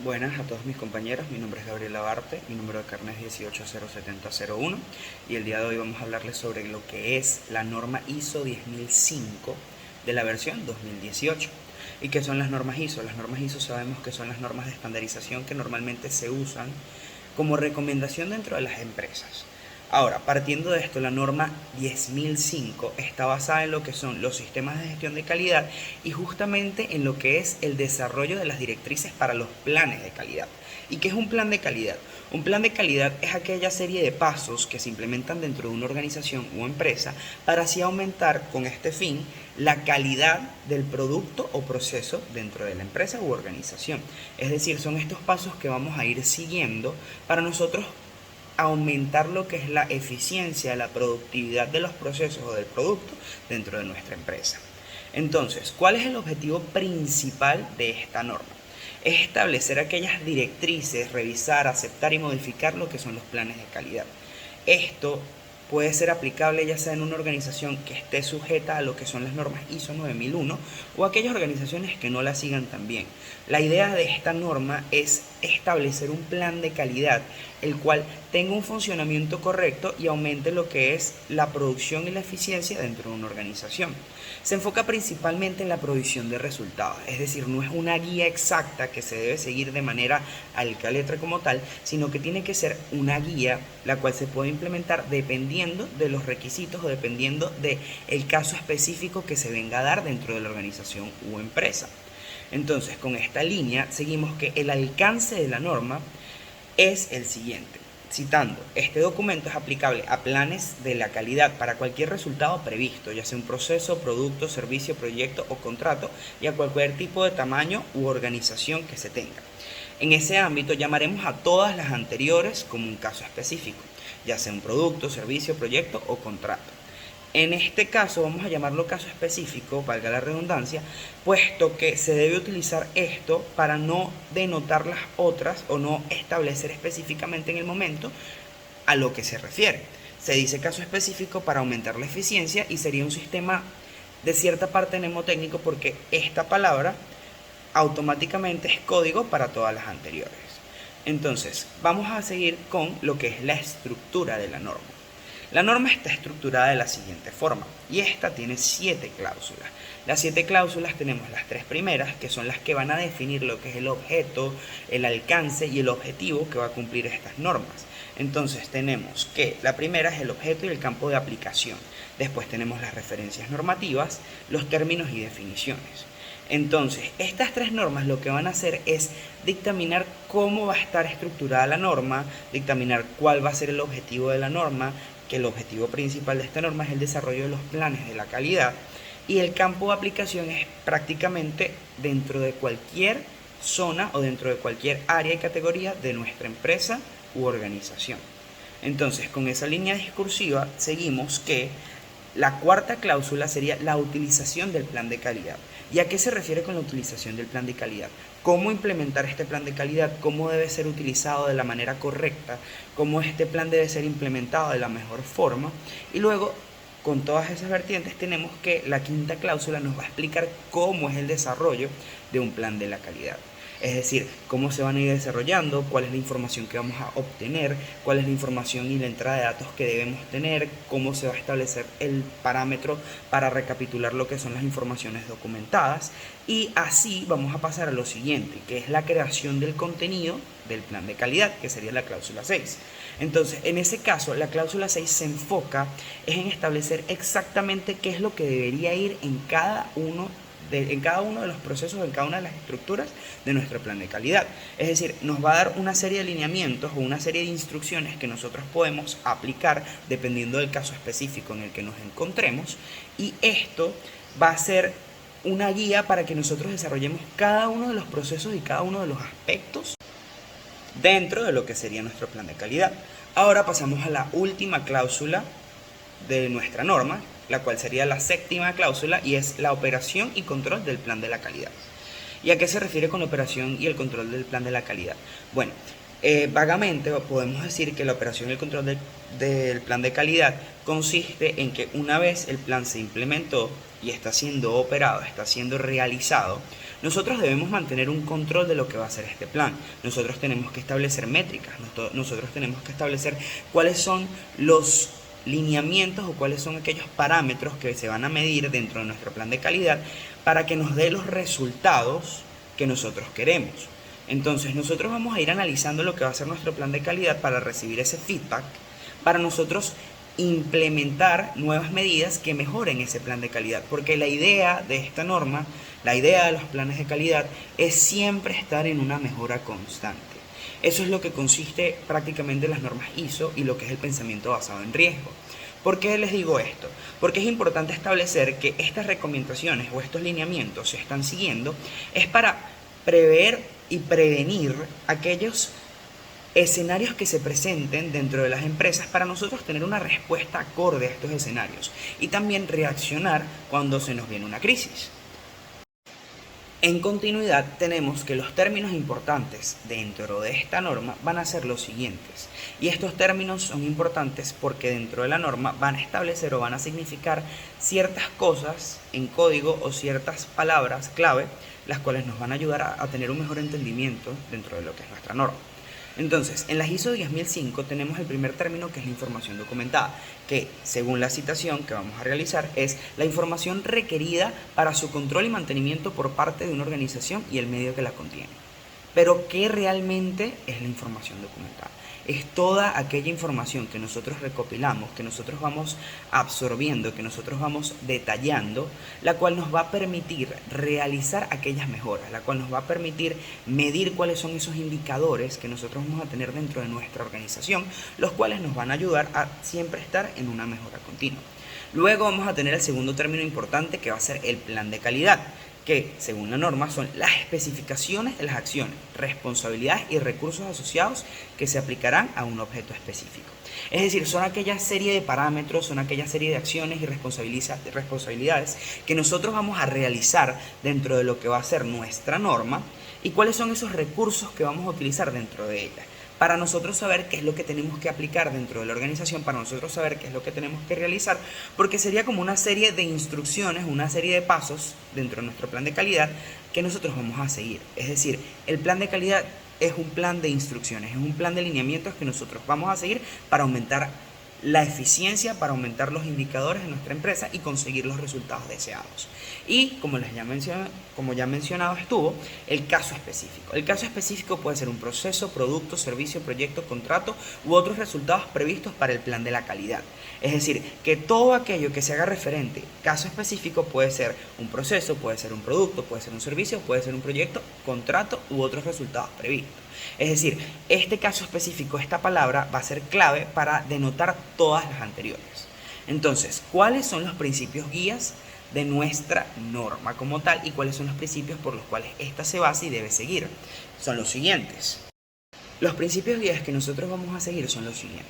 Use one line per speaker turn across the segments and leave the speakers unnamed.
Buenas a todos mis compañeros, mi nombre es Gabriel Labarte, mi número de carnet es 1807001 y el día de hoy vamos a hablarles sobre lo que es la norma ISO 10005 de la versión 2018. ¿Y qué son las normas ISO? Las normas ISO sabemos que son las normas de estandarización que normalmente se usan como recomendación dentro de las empresas. Ahora, partiendo de esto, la norma 10005 está basada en lo que son los sistemas de gestión de calidad y justamente en lo que es el desarrollo de las directrices para los planes de calidad. ¿Y qué es un plan de calidad? Un plan de calidad es aquella serie de pasos que se implementan dentro de una organización o empresa para así aumentar con este fin la calidad del producto o proceso dentro de la empresa u organización. Es decir, son estos pasos que vamos a ir siguiendo para nosotros aumentar lo que es la eficiencia, la productividad de los procesos o del producto dentro de nuestra empresa. Entonces, ¿cuál es el objetivo principal de esta norma? Es establecer aquellas directrices, revisar, aceptar y modificar lo que son los planes de calidad. Esto puede ser aplicable ya sea en una organización que esté sujeta a lo que son las normas ISO 9001 o aquellas organizaciones que no la sigan también. La idea de esta norma es establecer un plan de calidad el cual tenga un funcionamiento correcto y aumente lo que es la producción y la eficiencia dentro de una organización. Se enfoca principalmente en la provisión de resultados, es decir, no es una guía exacta que se debe seguir de manera al pie de la letra como tal, sino que tiene que ser una guía la cual se puede implementar dependiendo de los requisitos o dependiendo del caso específico que se venga a dar dentro de la organización u empresa. Entonces, con esta línea seguimos que el alcance de la norma es el siguiente. Citando, este documento es aplicable a planes de la calidad para cualquier resultado previsto, ya sea un proceso, producto, servicio, proyecto o contrato, y a cualquier tipo de tamaño u organización que se tenga. En ese ámbito llamaremos a todas las anteriores como un caso específico, ya sea un producto, servicio, proyecto o contrato. En este caso vamos a llamarlo caso específico, valga la redundancia, puesto que se debe utilizar esto para no denotar las otras o no establecer específicamente en el momento a lo que se refiere. Se dice caso específico para aumentar la eficiencia y sería un sistema de cierta parte mnemotécnico porque esta palabra automáticamente es código para todas las anteriores. Entonces, vamos a seguir con lo que es la estructura de la norma. La norma está estructurada de la siguiente forma y esta tiene 7 cláusulas. Las 7 cláusulas tenemos las 3 primeras, que son las que van a definir lo que es el objeto, el alcance y el objetivo que va a cumplir estas normas. Entonces tenemos que la primera es el objeto y el campo de aplicación. Después tenemos las referencias normativas, los términos y definiciones. Entonces, estas 3 normas lo que van a hacer es dictaminar cómo va a estar estructurada la norma, dictaminar cuál va a ser el objetivo de la norma, que el objetivo principal de esta norma es el desarrollo de los planes de la calidad, y el campo de aplicación es prácticamente dentro de cualquier zona o dentro de cualquier área y categoría de nuestra empresa u organización. Entonces, con esa línea discursiva seguimos que la cuarta cláusula sería la utilización del plan de calidad. ¿Y a qué se refiere con la utilización del plan de calidad? ¿Cómo implementar este plan de calidad? ¿Cómo debe ser utilizado de la manera correcta? ¿Cómo este plan debe ser implementado de la mejor forma? Y luego, con todas esas vertientes, tenemos que la quinta cláusula nos va a explicar cómo es el desarrollo de un plan de la calidad. Es decir, cómo se van a ir desarrollando, cuál es la información que vamos a obtener, cuál es la información y la entrada de datos que debemos tener, cómo se va a establecer el parámetro para recapitular lo que son las informaciones documentadas. Y así vamos a pasar a lo siguiente, que es la creación del contenido del plan de calidad, que sería la cláusula 6. Entonces, en ese caso, la cláusula 6 se enfoca en establecer exactamente qué es lo que debería ir en cada uno de los procesos, en cada una de las estructuras de nuestro plan de calidad. Es decir, nos va a dar una serie de lineamientos o una serie de instrucciones que nosotros podemos aplicar dependiendo del caso específico en el que nos encontremos, y esto va a ser una guía para que nosotros desarrollemos cada uno de los procesos y cada uno de los aspectos dentro de lo que sería nuestro plan de calidad. Ahora pasamos a la última cláusula de nuestra norma, la cual sería la séptima cláusula, y es la operación y control del plan de la calidad. ¿Y a qué se refiere con la operación y el control del plan de la calidad? Bueno, Vagamente podemos decir que la operación y el control del plan de calidad consiste en que una vez el plan se implementó y está siendo operado, está siendo realizado, nosotros debemos mantener un control de lo que va a ser este plan. Nosotros tenemos que establecer métricas, nosotros tenemos que establecer cuáles son los lineamientos o cuáles son aquellos parámetros que se van a medir dentro de nuestro plan de calidad para que nos dé los resultados que nosotros queremos. Entonces nosotros vamos a ir analizando lo que va a ser nuestro plan de calidad para recibir ese feedback, para nosotros implementar nuevas medidas que mejoren ese plan de calidad, porque la idea de esta norma, la idea de los planes de calidad es siempre estar en una mejora constante. Eso es lo que consiste prácticamente las normas ISO y lo que es el pensamiento basado en riesgo. ¿Por qué les digo esto? Porque es importante establecer que estas recomendaciones o estos lineamientos se están siguiendo es para prever y prevenir aquellos escenarios que se presenten dentro de las empresas para nosotros tener una respuesta acorde a estos escenarios y también reaccionar cuando se nos viene una crisis. En continuidad tenemos que los términos importantes dentro de esta norma van a ser los siguientes, y estos términos son importantes porque dentro de la norma van a establecer o van a significar ciertas cosas en código o ciertas palabras clave, las cuales nos van a ayudar a tener un mejor entendimiento dentro de lo que es nuestra norma. Entonces, en las ISO 10005 tenemos el primer término, que es la información documentada, que según la citación que vamos a realizar es la información requerida para su control y mantenimiento por parte de una organización y el medio que la contiene. Pero, ¿qué realmente es la información documentada? Es toda aquella información que nosotros recopilamos, que nosotros vamos absorbiendo, que nosotros vamos detallando, la cual nos va a permitir realizar aquellas mejoras, la cual nos va a permitir medir cuáles son esos indicadores que nosotros vamos a tener dentro de nuestra organización, los cuales nos van a ayudar a siempre estar en una mejora continua. Luego vamos a tener el segundo término importante, que va a ser el plan de calidad, que según la norma son las especificaciones de las acciones, responsabilidades y recursos asociados que se aplicarán a un objeto específico. Es decir, son aquella serie de parámetros, son aquella serie de acciones y responsabilidades que nosotros vamos a realizar dentro de lo que va a ser nuestra norma, y cuáles son esos recursos que vamos a utilizar dentro de ella, para nosotros saber qué es lo que tenemos que aplicar dentro de la organización, para nosotros saber qué es lo que tenemos que realizar, porque sería como una serie de instrucciones, una serie de pasos dentro de nuestro plan de calidad que nosotros vamos a seguir. Es decir, el plan de calidad es un plan de instrucciones, es un plan de lineamientos que nosotros vamos a seguir para aumentar la eficiencia, para aumentar los indicadores de nuestra empresa y conseguir los resultados deseados. Y como ya mencionado estuvo, el caso específico. El caso específico puede ser un proceso, producto, servicio, proyecto, contrato u otros resultados previstos para el plan de la calidad. Es decir, que todo aquello que se haga referente, caso específico, puede ser un proceso, puede ser un producto, puede ser un servicio, puede ser un proyecto, contrato u otros resultados previstos. Es decir, este caso específico, esta palabra va a ser clave para denotar todas las anteriores. Entonces, ¿cuáles son los principios guías de nuestra norma como tal y cuáles son los principios por los cuales ésta se basa y debe seguir? Son los siguientes. Los principios guías que nosotros vamos a seguir son los siguientes.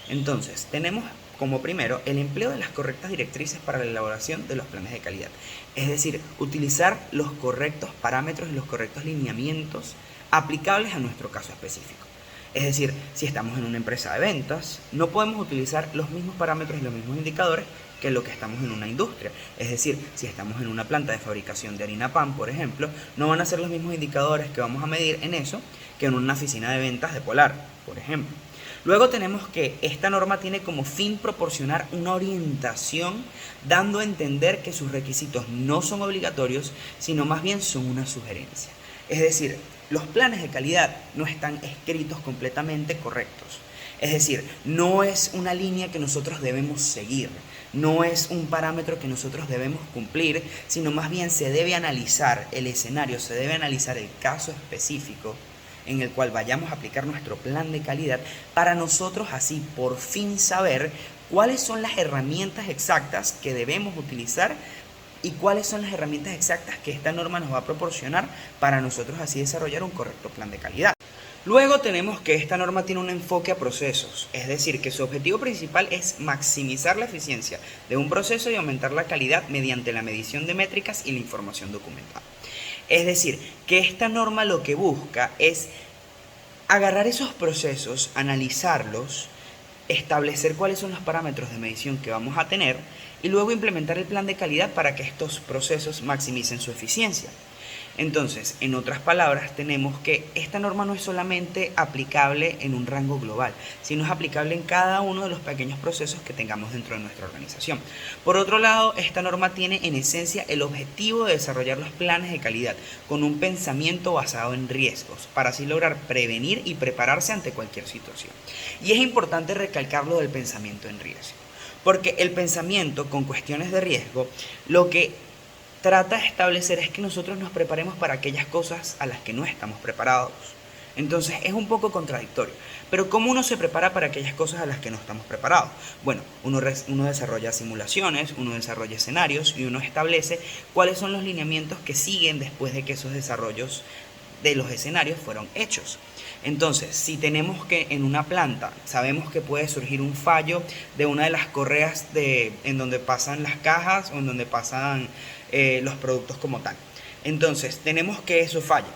Entonces, tenemos como primero el empleo de las correctas directrices para la elaboración de los planes de calidad. Es decir, utilizar los correctos parámetros y los correctos lineamientos aplicables a nuestro caso específico. Es decir, si estamos en una empresa de ventas, no podemos utilizar los mismos parámetros y los mismos indicadores que lo que estamos en una industria. Es decir, si estamos en una planta de fabricación de harina pan, por ejemplo, no van a ser los mismos indicadores que vamos a medir en eso que en una oficina de ventas de Polar, por ejemplo. Luego tenemos que esta norma tiene como fin proporcionar una orientación, dando a entender que sus requisitos no son obligatorios, sino más bien son una sugerencia. Es decir, los planes de calidad no están escritos completamente correctos. Es decir, no es una línea que nosotros debemos seguir, no es un parámetro que nosotros debemos cumplir, sino más bien se debe analizar el escenario, se debe analizar el caso específico en el cual vayamos a aplicar nuestro plan de calidad, para nosotros así por fin saber cuáles son las herramientas exactas que debemos utilizar y cuáles son las herramientas exactas que esta norma nos va a proporcionar para nosotros así desarrollar un correcto plan de calidad. Luego tenemos que esta norma tiene un enfoque a procesos, es decir, que su objetivo principal es maximizar la eficiencia de un proceso y aumentar la calidad mediante la medición de métricas y la información documentada. Es decir, que esta norma lo que busca es Agarrar esos procesos, analizarlos, establecer cuáles son los parámetros de medición que vamos a tener y luego implementar el plan de calidad para que estos procesos maximicen su eficiencia. Entonces, en otras palabras, tenemos que esta norma no es solamente aplicable en un rango global, sino es aplicable en cada uno de los pequeños procesos que tengamos dentro de nuestra organización. Por otro lado, esta norma tiene en esencia el objetivo de desarrollar los planes de calidad con un pensamiento basado en riesgos, para así lograr prevenir y prepararse ante cualquier situación. Y es importante recalcar lo del pensamiento en riesgo, porque el pensamiento con cuestiones de riesgo, lo que trata de establecer es que nosotros nos preparemos para aquellas cosas a las que no estamos preparados. Entonces es un poco contradictorio. Pero ¿cómo uno se prepara para aquellas cosas a las que no estamos preparados? Bueno, uno desarrolla simulaciones, uno desarrolla escenarios y uno establece cuáles son los lineamientos que siguen después de que esos desarrollos de los escenarios fueron hechos. Entonces, si tenemos que en una planta sabemos que puede surgir un fallo de una de las correas en donde pasan las cajas o en donde pasan los productos como tal. Entonces, tenemos que eso falle.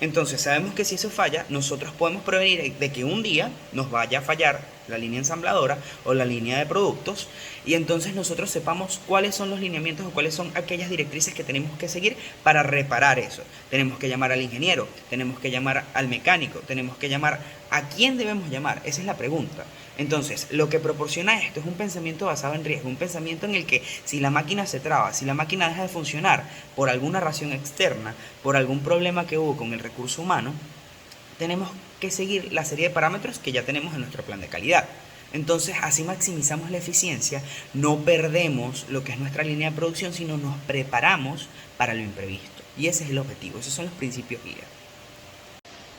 Entonces, sabemos que si eso falla, nosotros podemos prevenir de que un día nos vaya a fallar la línea ensambladora o la línea de productos y entonces nosotros sepamos cuáles son los lineamientos o cuáles son aquellas directrices que tenemos que seguir para reparar eso. Tenemos que llamar al ingeniero, tenemos que llamar al mecánico, tenemos que llamar a quién debemos llamar. Esa es la pregunta. Entonces, lo que proporciona esto es un pensamiento basado en riesgo, un pensamiento en el que si la máquina se traba, si la máquina deja de funcionar por alguna razón externa, por algún problema que hubo con el recurso humano, tenemos que seguir la serie de parámetros que ya tenemos en nuestro plan de calidad. Entonces, así maximizamos la eficiencia, no perdemos lo que es nuestra línea de producción, sino nos preparamos para lo imprevisto. Y ese es el objetivo, esos son los principios guía.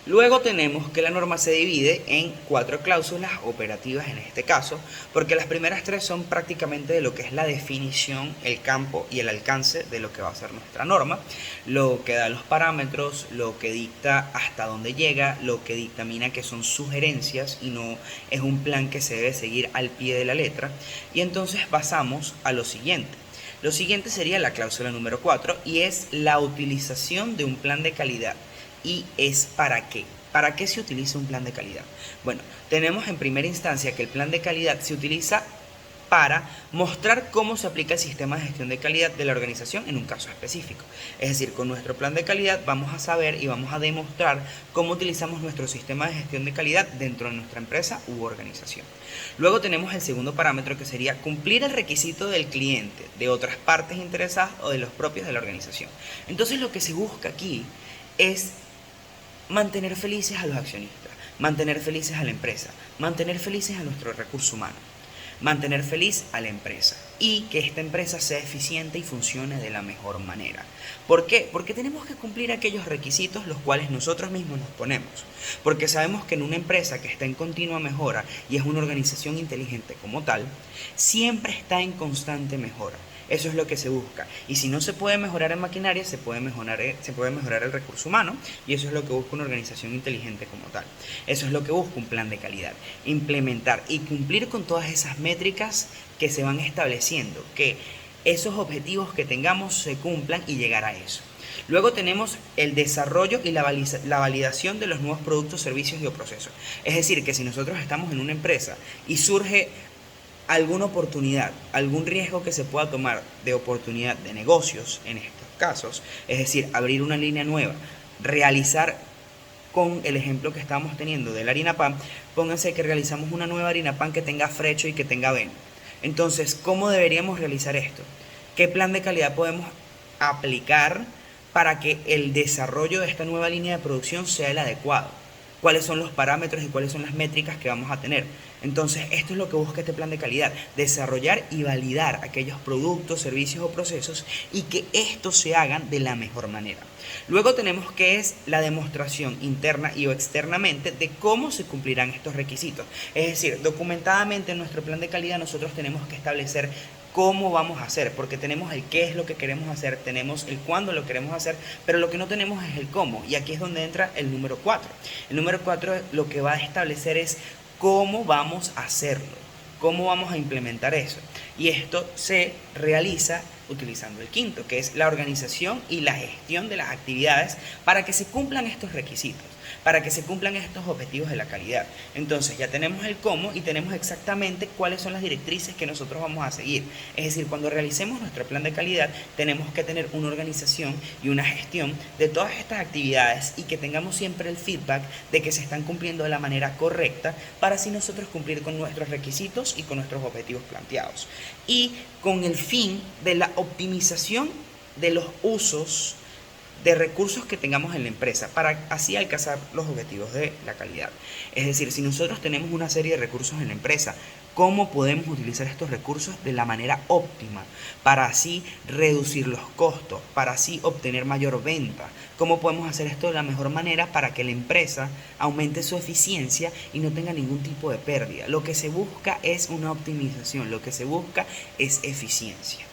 Luego tenemos que la norma se divide en 4 cláusulas operativas en este caso, porque las primeras 3 son prácticamente de lo que es la definición, el campo y el alcance de lo que va a ser nuestra norma, lo que da los parámetros, lo que dicta hasta dónde llega, lo que dictamina que son sugerencias y no es un plan que se debe seguir al pie de la letra, y entonces pasamos a lo siguiente. Lo siguiente sería la cláusula número 4 y es la utilización de un plan de calidad. ¿Y es para qué? ¿Para qué se utiliza un plan de calidad? Bueno, tenemos en primera instancia que el plan de calidad se utiliza para mostrar cómo se aplica el sistema de gestión de calidad de la organización en un caso específico. Es decir, con nuestro plan de calidad vamos a saber y vamos a demostrar cómo utilizamos nuestro sistema de gestión de calidad dentro de nuestra empresa u organización. Luego tenemos el segundo parámetro que sería cumplir el requisito del cliente, de otras partes interesadas o de los propios de la organización. Entonces lo que se busca aquí es mantener felices a los accionistas, mantener felices a la empresa, mantener felices a nuestro recurso humano, mantener feliz a la empresa y que esta empresa sea eficiente y funcione de la mejor manera. ¿Por qué? Porque tenemos que cumplir aquellos requisitos los cuales nosotros mismos nos ponemos. Porque sabemos que en una empresa que está en continua mejora y es una organización inteligente como tal, siempre está en constante mejora. Eso es lo que se busca. Y si no se puede mejorar en maquinaria, se puede mejorar el recurso humano. Y eso es lo que busca una organización inteligente como tal. Eso es lo que busca un plan de calidad. Implementar y cumplir con todas esas métricas que se van estableciendo. Que esos objetivos que tengamos se cumplan y llegar a eso. Luego tenemos el desarrollo y la validación de los nuevos productos, servicios y o procesos. Es decir, que si nosotros estamos en una empresa y surge alguna oportunidad, algún riesgo que se pueda tomar de oportunidad de negocios en estos casos, es decir, abrir una línea nueva, realizar con el ejemplo que estamos teniendo de la harina pan, pónganse que realizamos una nueva harina pan que tenga frecho y que tenga avena. Entonces, ¿cómo deberíamos realizar esto? ¿Qué plan de calidad podemos aplicar para que el desarrollo de esta nueva línea de producción sea el adecuado? ¿Cuáles son los parámetros y cuáles son las métricas que vamos a tener? Entonces, esto es lo que busca este plan de calidad, desarrollar y validar aquellos productos, servicios o procesos y que estos se hagan de la mejor manera. Luego tenemos que es la demostración interna y o externamente de cómo se cumplirán estos requisitos. Es decir, documentadamente en nuestro plan de calidad nosotros tenemos que establecer cómo vamos a hacer, porque tenemos el qué es lo que queremos hacer, tenemos el cuándo lo queremos hacer, pero lo que no tenemos es el cómo, y aquí es donde entra el número 4. El número 4 lo que va a establecer es cómo vamos a hacerlo, cómo vamos a implementar eso, y esto se realiza utilizando el quinto, que es la organización y la gestión de las actividades para que se cumplan estos requisitos. para que se cumplan estos objetivos de la calidad. Entonces ya tenemos el cómo y tenemos exactamente cuáles son las directrices que nosotros vamos a seguir. Es decir, cuando realicemos nuestro plan de calidad tenemos que tener una organización y una gestión de todas estas actividades y que tengamos siempre el feedback de que se están cumpliendo de la manera correcta para así nosotros cumplir con nuestros requisitos y con nuestros objetivos planteados. Y con el fin de la optimización de los usos de recursos que tengamos en la empresa para así alcanzar los objetivos de la calidad. Es decir, si nosotros tenemos una serie de recursos en la empresa, ¿cómo podemos utilizar estos recursos de la manera óptima para así reducir los costos, para así obtener mayor venta? ¿Cómo podemos hacer esto de la mejor manera para que la empresa aumente su eficiencia y no tenga ningún tipo de pérdida? Lo que se busca es una optimización, lo que se busca es eficiencia.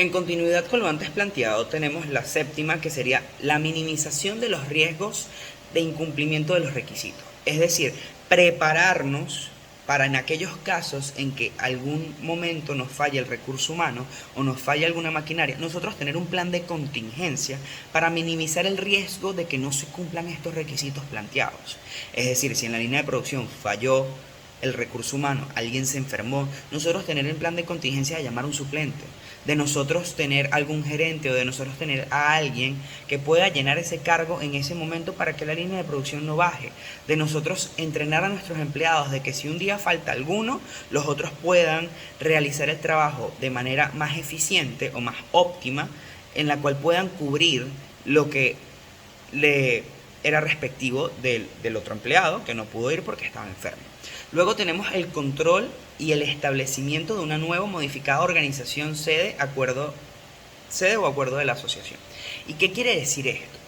En continuidad con lo antes planteado, tenemos la séptima, que sería la minimización de los riesgos de incumplimiento de los requisitos. Es decir, prepararnos para en aquellos casos en que algún momento nos falle el recurso humano o nos falle alguna maquinaria, nosotros tener un plan de contingencia para minimizar el riesgo de que no se cumplan estos requisitos planteados. Es decir, si en la línea de producción falló el recurso humano, alguien se enfermó, nosotros tener el plan de contingencia de llamar a un suplente, de nosotros tener algún gerente o de nosotros tener a alguien que pueda llenar ese cargo en ese momento para que la línea de producción no baje, de nosotros entrenar a nuestros empleados de que si un día falta alguno, los otros puedan realizar el trabajo de manera más eficiente o más óptima, en la cual puedan cubrir lo que le era respectivo del otro empleado que no pudo ir porque estaba enfermo. Luego tenemos el control y el establecimiento de una nueva o modificada organización sede o acuerdo de la asociación. ¿Y qué quiere decir esto?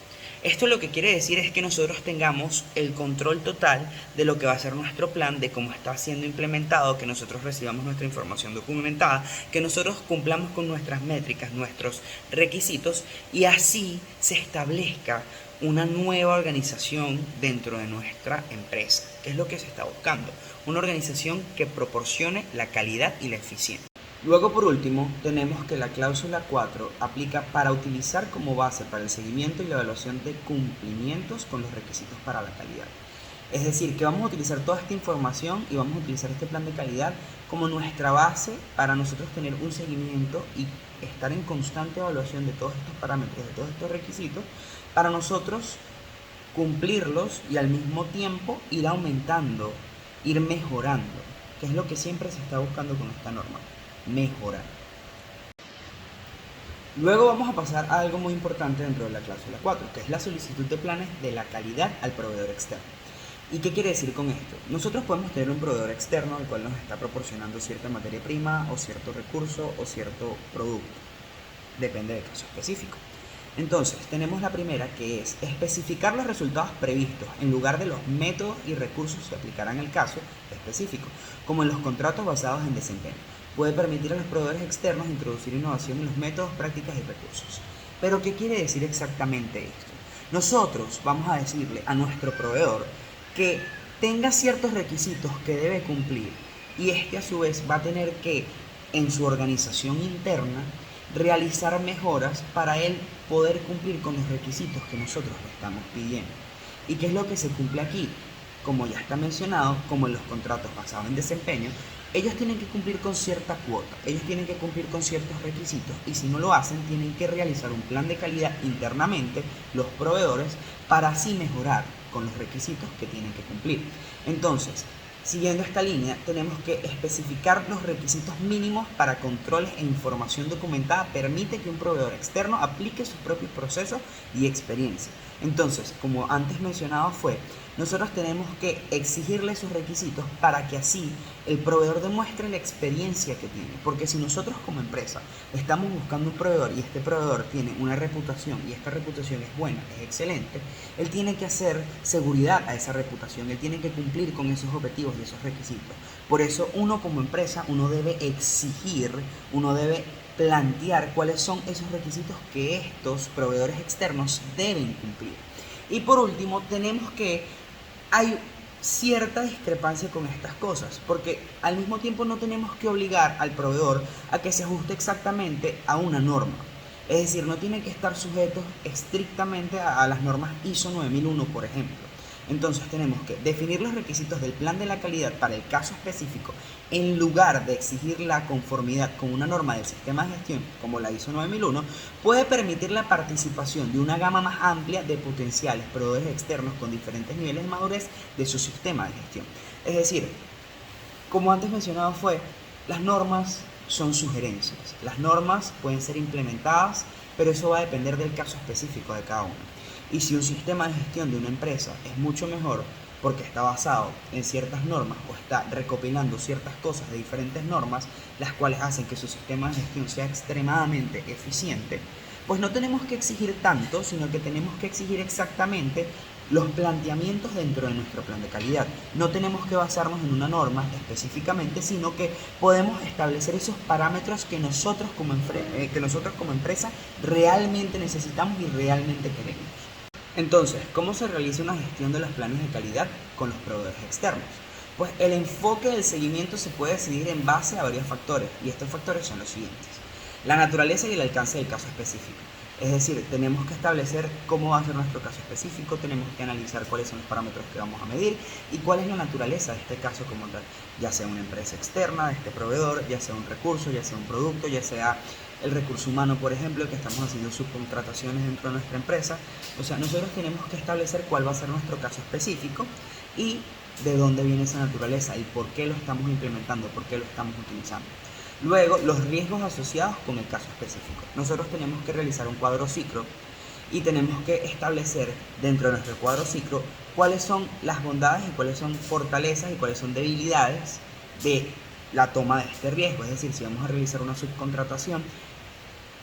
Esto lo que quiere decir es que nosotros tengamos el control total de lo que va a ser nuestro plan, de cómo está siendo implementado, que nosotros recibamos nuestra información documentada, que nosotros cumplamos con nuestras métricas, nuestros requisitos y así se establezca una nueva organización dentro de nuestra empresa, que es lo que se está buscando, una organización que proporcione la calidad y la eficiencia. Luego, por último, tenemos que la cláusula 4 aplica para utilizar como base para el seguimiento y la evaluación de cumplimientos con los requisitos para la calidad. Es decir, que vamos a utilizar toda esta información y vamos a utilizar este plan de calidad como nuestra base para nosotros tener un seguimiento y estar en constante evaluación de todos estos parámetros, de todos estos requisitos, para nosotros cumplirlos y al mismo tiempo ir aumentando, ir mejorando, que es lo que siempre se está buscando con esta norma, mejorar. Luego vamos a pasar a algo muy importante dentro de la cláusula 4, que es la solicitud de planes de la calidad al proveedor externo. ¿Y qué quiere decir con esto? Nosotros podemos tener un proveedor externo el cual nos está proporcionando cierta materia prima o cierto recurso o cierto producto. Depende del caso específico. Entonces, tenemos la primera, que es especificar los resultados previstos en lugar de los métodos y recursos que aplicarán el caso específico, como en los contratos basados en desempeño. Puede permitir a los proveedores externos introducir innovación en los métodos, prácticas y recursos. Pero, ¿qué quiere decir exactamente esto? Nosotros vamos a decirle a nuestro proveedor que tenga ciertos requisitos que debe cumplir y este a su vez va a tener que, en su organización interna, realizar mejoras para él poder cumplir con los requisitos que nosotros le estamos pidiendo. ¿Y qué es lo que se cumple aquí? Como ya está mencionado, como en los contratos basados en desempeño, ellos tienen que cumplir con cierta cuota, ellos tienen que cumplir con ciertos requisitos y si no lo hacen tienen que realizar un plan de calidad internamente los proveedores para así mejorar con los requisitos que tienen que cumplir. Entonces, siguiendo esta línea, tenemos que especificar los requisitos mínimos para controles e información documentada. Permite que un proveedor externo aplique sus propios procesos y experiencia. Entonces, como antes mencionado nosotros tenemos que exigirle esos requisitos para que así el proveedor demuestre la experiencia que tiene. Porque si nosotros como empresa estamos buscando un proveedor y este proveedor tiene una reputación y esta reputación es buena, es excelente, él tiene que hacer seguridad a esa reputación, él tiene que cumplir con esos objetivos y esos requisitos. Por eso uno como empresa, uno debe exigir, uno debe plantear cuáles son esos requisitos que estos proveedores externos deben cumplir. Y por último, hay cierta discrepancia con estas cosas, porque al mismo tiempo no tenemos que obligar al proveedor a que se ajuste exactamente a una norma. Es decir, no tienen que estar sujetos estrictamente a las normas ISO 9001, por ejemplo. Entonces tenemos que definir los requisitos del plan de la calidad para el caso específico en lugar de exigir la conformidad con una norma del sistema de gestión como la ISO 9001, puede permitir la participación de una gama más amplia de potenciales proveedores externos con diferentes niveles de madurez de su sistema de gestión. Es decir, como antes mencionado las normas son sugerencias. Las normas pueden ser implementadas, pero eso va a depender del caso específico de cada uno. Y si un sistema de gestión de una empresa es mucho mejor porque está basado en ciertas normas o está recopilando ciertas cosas de diferentes normas, las cuales hacen que su sistema de gestión sea extremadamente eficiente, pues no tenemos que exigir tanto, sino que tenemos que exigir exactamente los planteamientos dentro de nuestro plan de calidad. No tenemos que basarnos en una norma específicamente, sino que podemos establecer esos parámetros que nosotros como empresa realmente necesitamos y realmente queremos. Entonces, ¿cómo se realiza una gestión de los planes de calidad con los proveedores externos? Pues el enfoque del seguimiento se puede decidir en base a varios factores, y estos factores son los siguientes: la naturaleza y el alcance del caso específico. Es decir, tenemos que establecer cómo va a ser nuestro caso específico, tenemos que analizar cuáles son los parámetros que vamos a medir y cuál es la naturaleza de este caso como tal, ya sea una empresa externa de este proveedor, ya sea un recurso, ya sea un producto, ya sea el recurso humano, por ejemplo, que estamos haciendo subcontrataciones dentro de nuestra empresa. O sea, nosotros tenemos que establecer cuál va a ser nuestro caso específico y de dónde viene esa naturaleza y por qué lo estamos implementando, por qué lo estamos utilizando. Luego, los riesgos asociados con el caso específico. Nosotros tenemos que realizar un cuadro ciclo y tenemos que establecer dentro de nuestro cuadro ciclo cuáles son las bondades y cuáles son fortalezas y cuáles son debilidades de la toma de este riesgo. Es decir, si vamos a realizar una subcontratación,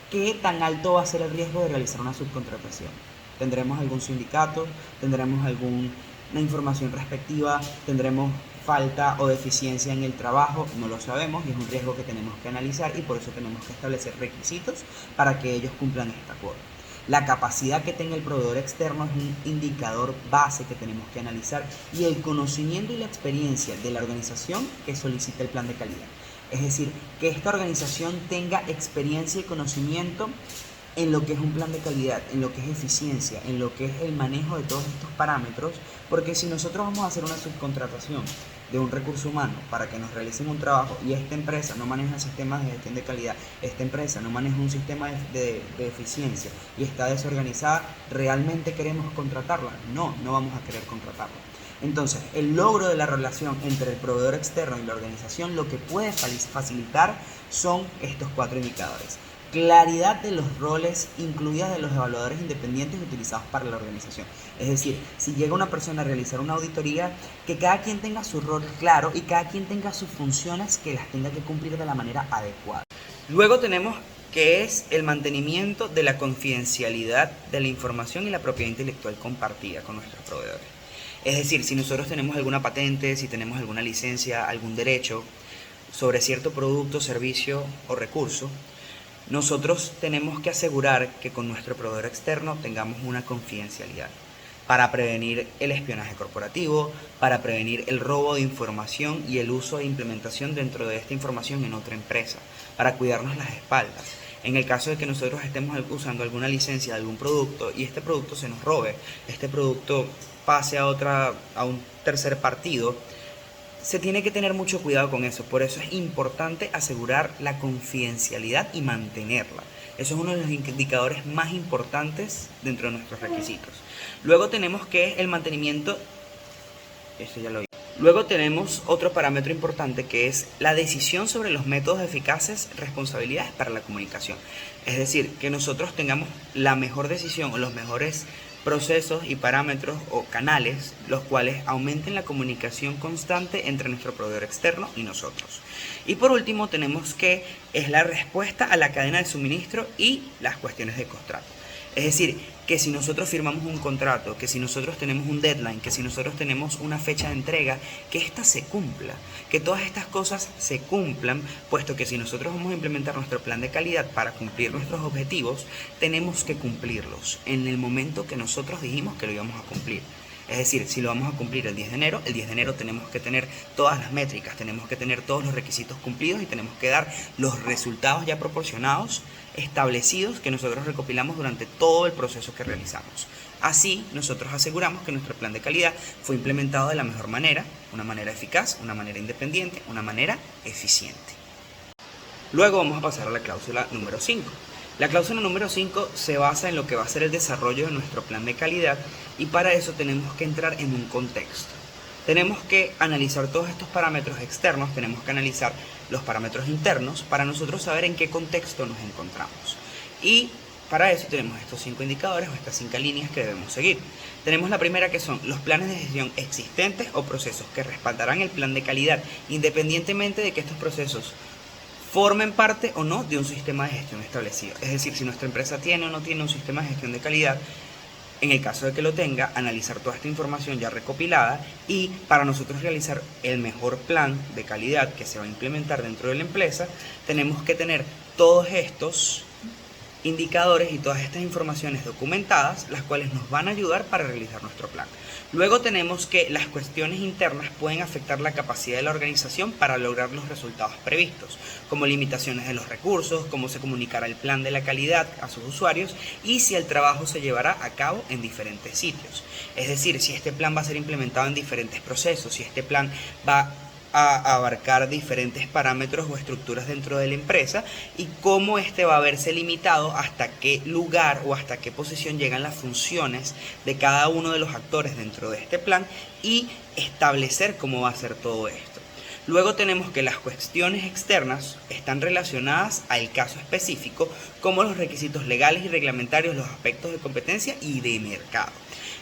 ¿qué tan alto va a ser el riesgo de realizar una subcontratación? ¿Tendremos algún sindicato? ¿Tendremos alguna información respectiva? ¿Tendremos falta o deficiencia en el trabajo? No lo sabemos y es un riesgo que tenemos que analizar y por eso tenemos que establecer requisitos para que ellos cumplan esta cuota. La capacidad que tenga el proveedor externo es un indicador base que tenemos que analizar, y el conocimiento y la experiencia de la organización que solicita el plan de calidad. Es decir, que esta organización tenga experiencia y conocimiento en lo que es un plan de calidad, en lo que es eficiencia, en lo que es el manejo de todos estos parámetros, porque si nosotros vamos a hacer una subcontratación de un recurso humano para que nos realicen un trabajo y esta empresa no maneja sistemas de gestión de calidad, esta empresa no maneja un sistema de eficiencia y está desorganizada, ¿realmente queremos contratarla? No, no vamos a querer contratarla. Entonces, el logro de la relación entre el proveedor externo y la organización lo que puede facilitar son estos 4 indicadores. Claridad de los roles, incluidas de los evaluadores independientes utilizados para la organización. Es decir, si llega una persona a realizar una auditoría, que cada quien tenga su rol claro y cada quien tenga sus funciones que las tenga que cumplir de la manera adecuada. Luego tenemos que es el mantenimiento de la confidencialidad de la información y la propiedad intelectual compartida con nuestros proveedores. Es decir, si nosotros tenemos alguna patente, si tenemos alguna licencia, algún derecho sobre cierto producto, servicio o recurso, nosotros tenemos que asegurar que con nuestro proveedor externo tengamos una confidencialidad para prevenir el espionaje corporativo, para prevenir el robo de información y el uso e implementación dentro de esta información en otra empresa, para cuidarnos las espaldas. En el caso de que nosotros estemos usando alguna licencia de algún producto y este producto se nos robe, este producto pase a un tercer partido, se tiene que tener mucho cuidado con eso. Por eso es importante asegurar la confidencialidad y mantenerla. Eso es uno de los indicadores más importantes dentro de nuestros requisitos. Luego tenemos que el mantenimiento, Luego tenemos otro parámetro importante que es la decisión sobre los métodos eficaces, responsabilidades para la comunicación. Es decir, que nosotros tengamos la mejor decisión o los mejores procesos y parámetros o canales los cuales aumenten la comunicación constante entre nuestro proveedor externo y nosotros. Y por último tenemos que es la respuesta a la cadena de suministro y las cuestiones de contrato. Es decir, que si nosotros firmamos un contrato, que si nosotros tenemos un deadline, que si nosotros tenemos una fecha de entrega, que ésta se cumpla, que todas estas cosas se cumplan, puesto que si nosotros vamos a implementar nuestro plan de calidad para cumplir nuestros objetivos, tenemos que cumplirlos en el momento que nosotros dijimos que lo íbamos a cumplir. Es decir, si lo vamos a cumplir el 10 de enero, el 10 de enero tenemos que tener todas las métricas, tenemos que tener todos los requisitos cumplidos y tenemos que dar los resultados ya proporcionados, establecidos, que nosotros recopilamos durante todo el proceso que realizamos. Así, nosotros aseguramos que nuestro plan de calidad fue implementado de la mejor manera, una manera eficaz, una manera independiente, una manera eficiente. Luego vamos a pasar a la cláusula número 5. La cláusula número 5 se basa en lo que va a ser el desarrollo de nuestro plan de calidad y para eso tenemos que entrar en un contexto. Tenemos que analizar todos estos parámetros externos, tenemos que analizar los parámetros internos para nosotros saber en qué contexto nos encontramos. Y para eso tenemos estos 5 indicadores o estas 5 líneas que debemos seguir. Tenemos la primera, que son los planes de gestión existentes o procesos que respaldarán el plan de calidad independientemente de que estos procesos formen parte o no de un sistema de gestión establecido. Es decir, si nuestra empresa tiene o no tiene un sistema de gestión de calidad, en el caso de que lo tenga, analizar toda esta información ya recopilada y para nosotros realizar el mejor plan de calidad que se va a implementar dentro de la empresa, tenemos que tener todos estos indicadores y todas estas informaciones documentadas, las cuales nos van a ayudar para realizar nuestro plan. Luego tenemos que las cuestiones internas pueden afectar la capacidad de la organización para lograr los resultados previstos, como limitaciones de los recursos, cómo se comunicará el plan de la calidad a sus usuarios y si el trabajo se llevará a cabo en diferentes sitios. Es decir, si este plan va a ser implementado en diferentes procesos, si este plan va a abarcar diferentes parámetros o estructuras dentro de la empresa y cómo este va a verse limitado hasta qué lugar o hasta qué posición llegan las funciones de cada uno de los actores dentro de este plan y establecer cómo va a ser todo esto. Luego tenemos que las cuestiones externas están relacionadas al caso específico, como los requisitos legales y reglamentarios, los aspectos de competencia y de mercado.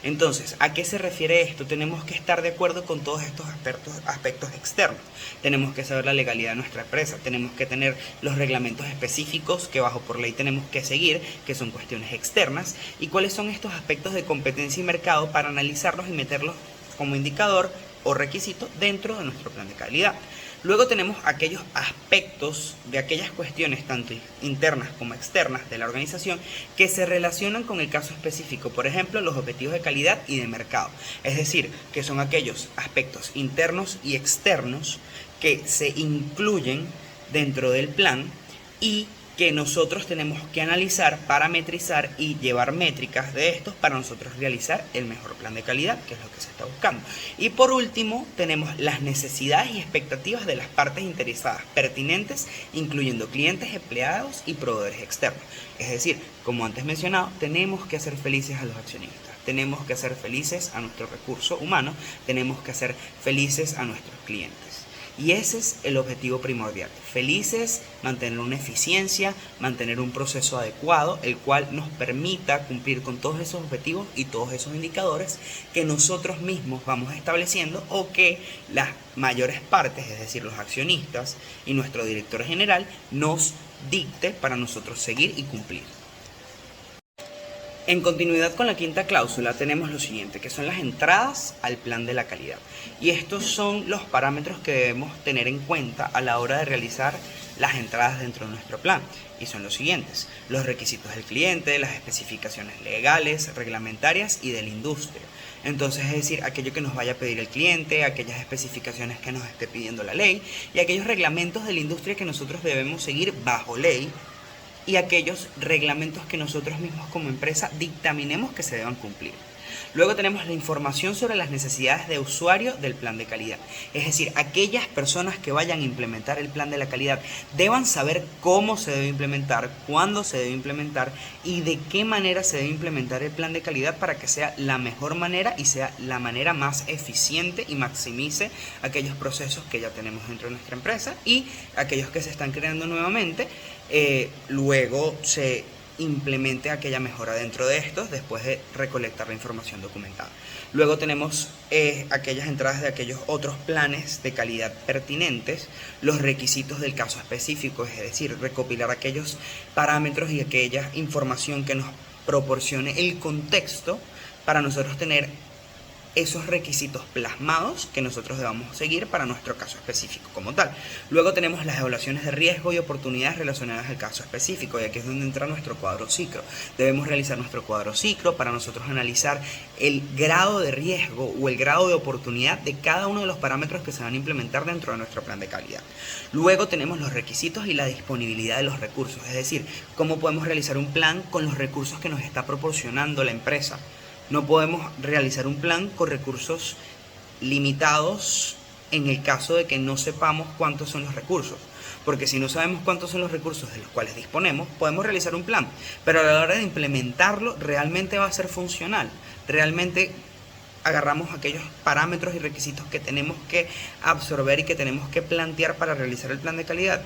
Entonces, ¿a qué se refiere esto? Tenemos que estar de acuerdo con todos estos aspectos externos. Tenemos que saber la legalidad de nuestra empresa, tenemos que tener los reglamentos específicos que bajo por ley tenemos que seguir, que son cuestiones externas, y cuáles son estos aspectos de competencia y mercado para analizarlos y meterlos como indicador o requisito dentro de nuestro plan de calidad. Luego tenemos aquellos aspectos de aquellas cuestiones tanto internas como externas de la organización que se relacionan con el caso específico, por ejemplo, los objetivos de calidad y de mercado. Es decir, que son aquellos aspectos internos y externos que se incluyen dentro del plan y que nosotros tenemos que analizar, parametrizar y llevar métricas de estos para nosotros realizar el mejor plan de calidad, que es lo que se está buscando. Y por último, tenemos las necesidades y expectativas de las partes interesadas pertinentes, incluyendo clientes, empleados y proveedores externos. Es decir, como antes mencionado, tenemos que hacer felices a los accionistas, tenemos que hacer felices a nuestro recurso humano, tenemos que hacer felices a nuestros clientes. Y ese es el objetivo primordial, felices, mantener una eficiencia, mantener un proceso adecuado, el cual nos permita cumplir con todos esos objetivos y todos esos indicadores que nosotros mismos vamos estableciendo o que las mayores partes, es decir, los accionistas y nuestro director general, nos dicte para nosotros seguir y cumplir. En continuidad con la quinta cláusula tenemos lo siguiente, que son las entradas al plan de la calidad. Y estos son los parámetros que debemos tener en cuenta a la hora de realizar las entradas dentro de nuestro plan. Y son los siguientes: los requisitos del cliente, las especificaciones legales, reglamentarias y de la industria. Entonces, es decir, aquello que nos vaya a pedir el cliente, aquellas especificaciones que nos esté pidiendo la ley y aquellos reglamentos de la industria que nosotros debemos seguir bajo ley, y aquellos reglamentos que nosotros mismos como empresa dictaminemos que se deban cumplir. Luego tenemos la información sobre las necesidades de usuario del plan de calidad. Es decir, aquellas personas que vayan a implementar el plan de la calidad deban saber cómo se debe implementar, cuándo se debe implementar y de qué manera se debe implementar el plan de calidad para que sea la mejor manera y sea la manera más eficiente y maximice aquellos procesos que ya tenemos dentro de nuestra empresa y aquellos que se están creando nuevamente. Luego se implemente aquella mejora dentro de estos después de recolectar la información documentada. Luego tenemos aquellas entradas de aquellos otros planes de calidad pertinentes, los requisitos del caso específico, es decir, recopilar aquellos parámetros y aquella información que nos proporcione el contexto para nosotros tener esos requisitos plasmados que nosotros debamos seguir para nuestro caso específico como tal. Luego tenemos las evaluaciones de riesgo y oportunidades relacionadas al caso específico, y aquí es donde entra nuestro cuadro ciclo. Debemos realizar nuestro cuadro ciclo para nosotros analizar el grado de riesgo o el grado de oportunidad de cada uno de los parámetros que se van a implementar dentro de nuestro plan de calidad. Luego tenemos los requisitos y la disponibilidad de los recursos, es decir, cómo podemos realizar un plan con los recursos que nos está proporcionando la empresa. No podemos realizar un plan con recursos limitados en el caso de que no sepamos cuántos son los recursos. Porque si no sabemos cuántos son los recursos de los cuales disponemos, podemos realizar un plan, pero a la hora de implementarlo realmente va a ser funcional. Realmente agarramos aquellos parámetros y requisitos que tenemos que absorber y que tenemos que plantear para realizar el plan de calidad.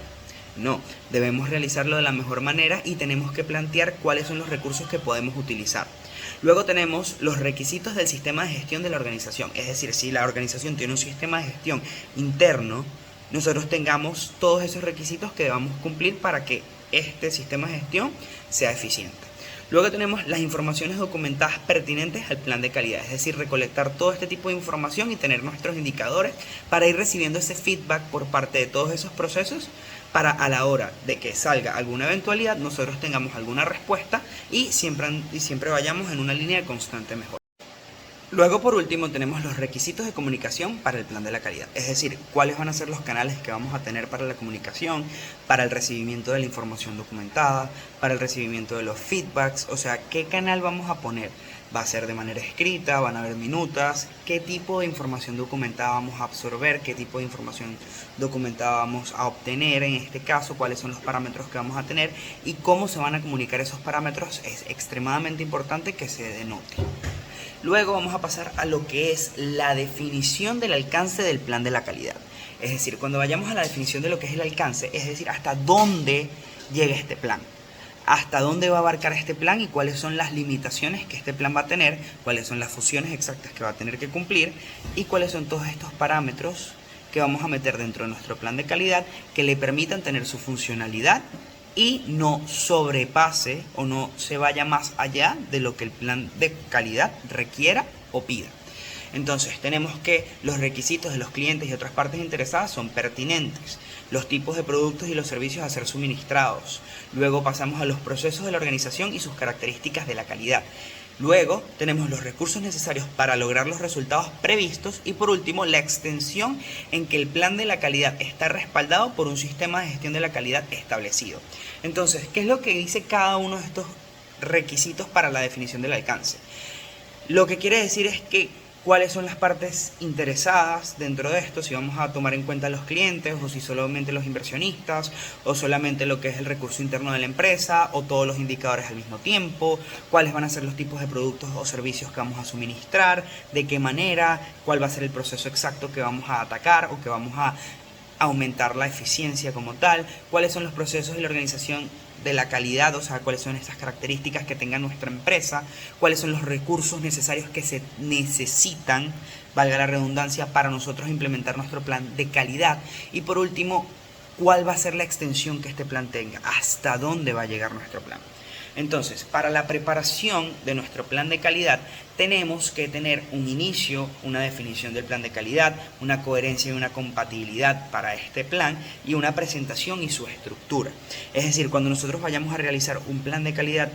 No, debemos realizarlo de la mejor manera y tenemos que plantear cuáles son los recursos que podemos utilizar. Luego tenemos los requisitos del sistema de gestión de la organización, es decir, si la organización tiene un sistema de gestión interno, nosotros tengamos todos esos requisitos que debamos cumplir para que este sistema de gestión sea eficiente. Luego tenemos las informaciones documentadas pertinentes al plan de calidad, es decir, recolectar todo este tipo de información y tener nuestros indicadores para ir recibiendo ese feedback por parte de todos esos procesos, para a la hora de que salga alguna eventualidad nosotros tengamos alguna respuesta y siempre vayamos en una línea de constante mejora. Luego, por último, tenemos los requisitos de comunicación para el plan de la calidad, es decir, cuáles van a ser los canales que vamos a tener para la comunicación, para el recibimiento de la información documentada, para el recibimiento de los feedbacks, o sea, qué canal vamos a poner. Va a ser de manera escrita, van a haber minutas, qué tipo de información documentada vamos a absorber, qué tipo de información documentada vamos a obtener en este caso, cuáles son los parámetros que vamos a tener y cómo se van a comunicar esos parámetros. Es extremadamente importante que se denote. Luego vamos a pasar a lo que es la definición del alcance del plan de la calidad. Es decir, cuando vayamos a la definición de lo que es el alcance, es decir, hasta dónde llega este plan. Hasta dónde va a abarcar este plan y cuáles son las limitaciones que este plan va a tener, cuáles son las funciones exactas que va a tener que cumplir y cuáles son todos estos parámetros que vamos a meter dentro de nuestro plan de calidad que le permitan tener su funcionalidad y no sobrepase o no se vaya más allá de lo que el plan de calidad requiera o pida. Entonces tenemos que los requisitos de los clientes y otras partes interesadas son pertinentes, los tipos de productos y los servicios a ser suministrados. Luego pasamos a los procesos de la organización y sus características de la calidad. Luego tenemos los recursos necesarios para lograr los resultados previstos y por último la extensión en que el plan de la calidad está respaldado por un sistema de gestión de la calidad establecido. Entonces, ¿qué es lo que dice cada uno de estos requisitos para la definición del alcance? Lo que quiere decir es que cuáles son las partes interesadas dentro de esto, si vamos a tomar en cuenta los clientes o si solamente los inversionistas o solamente lo que es el recurso interno de la empresa o todos los indicadores al mismo tiempo, cuáles van a ser los tipos de productos o servicios que vamos a suministrar, de qué manera, cuál va a ser el proceso exacto que vamos a atacar o que vamos a aumentar la eficiencia como tal, cuáles son los procesos y la organización de la calidad, o sea, cuáles son estas características que tenga nuestra empresa, cuáles son los recursos necesarios que se necesitan, valga la redundancia, para nosotros implementar nuestro plan de calidad y por último, cuál va a ser la extensión que este plan tenga, hasta dónde va a llegar nuestro plan. Entonces, para la preparación de nuestro plan de calidad, tenemos que tener un inicio, una definición del plan de calidad, una coherencia y una compatibilidad para este plan y una presentación y su estructura. Es decir, cuando nosotros vayamos a realizar un plan de calidad,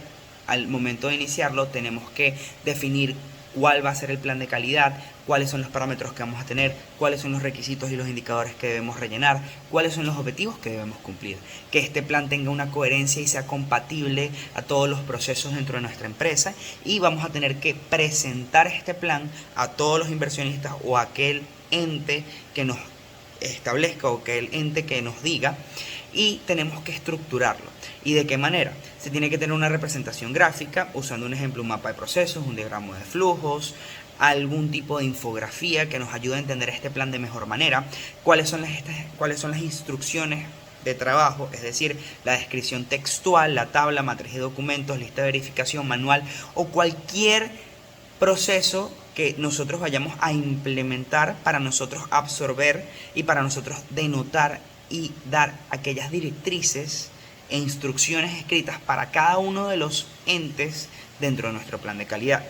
al momento de iniciarlo, tenemos que definir cuál va a ser el plan de calidad, cuáles son los parámetros que vamos a tener, cuáles son los requisitos y los indicadores que debemos rellenar, cuáles son los objetivos que debemos cumplir, que este plan tenga una coherencia y sea compatible a todos los procesos dentro de nuestra empresa y vamos a tener que presentar este plan a todos los inversionistas o a aquel ente que nos establezca o que el ente que nos diga y tenemos que estructurarlo. ¿Y de qué manera? Se tiene que tener una representación gráfica usando un ejemplo, un mapa de procesos, un diagrama de flujos, algún tipo de infografía que nos ayude a entender este plan de mejor manera, cuáles son las instrucciones de trabajo, es decir, la descripción textual, la tabla, matriz de documentos, lista de verificación, manual o cualquier proceso que nosotros vayamos a implementar para nosotros absorber y para nosotros denotar y dar aquellas directrices e instrucciones escritas para cada uno de los entes dentro de nuestro plan de calidad.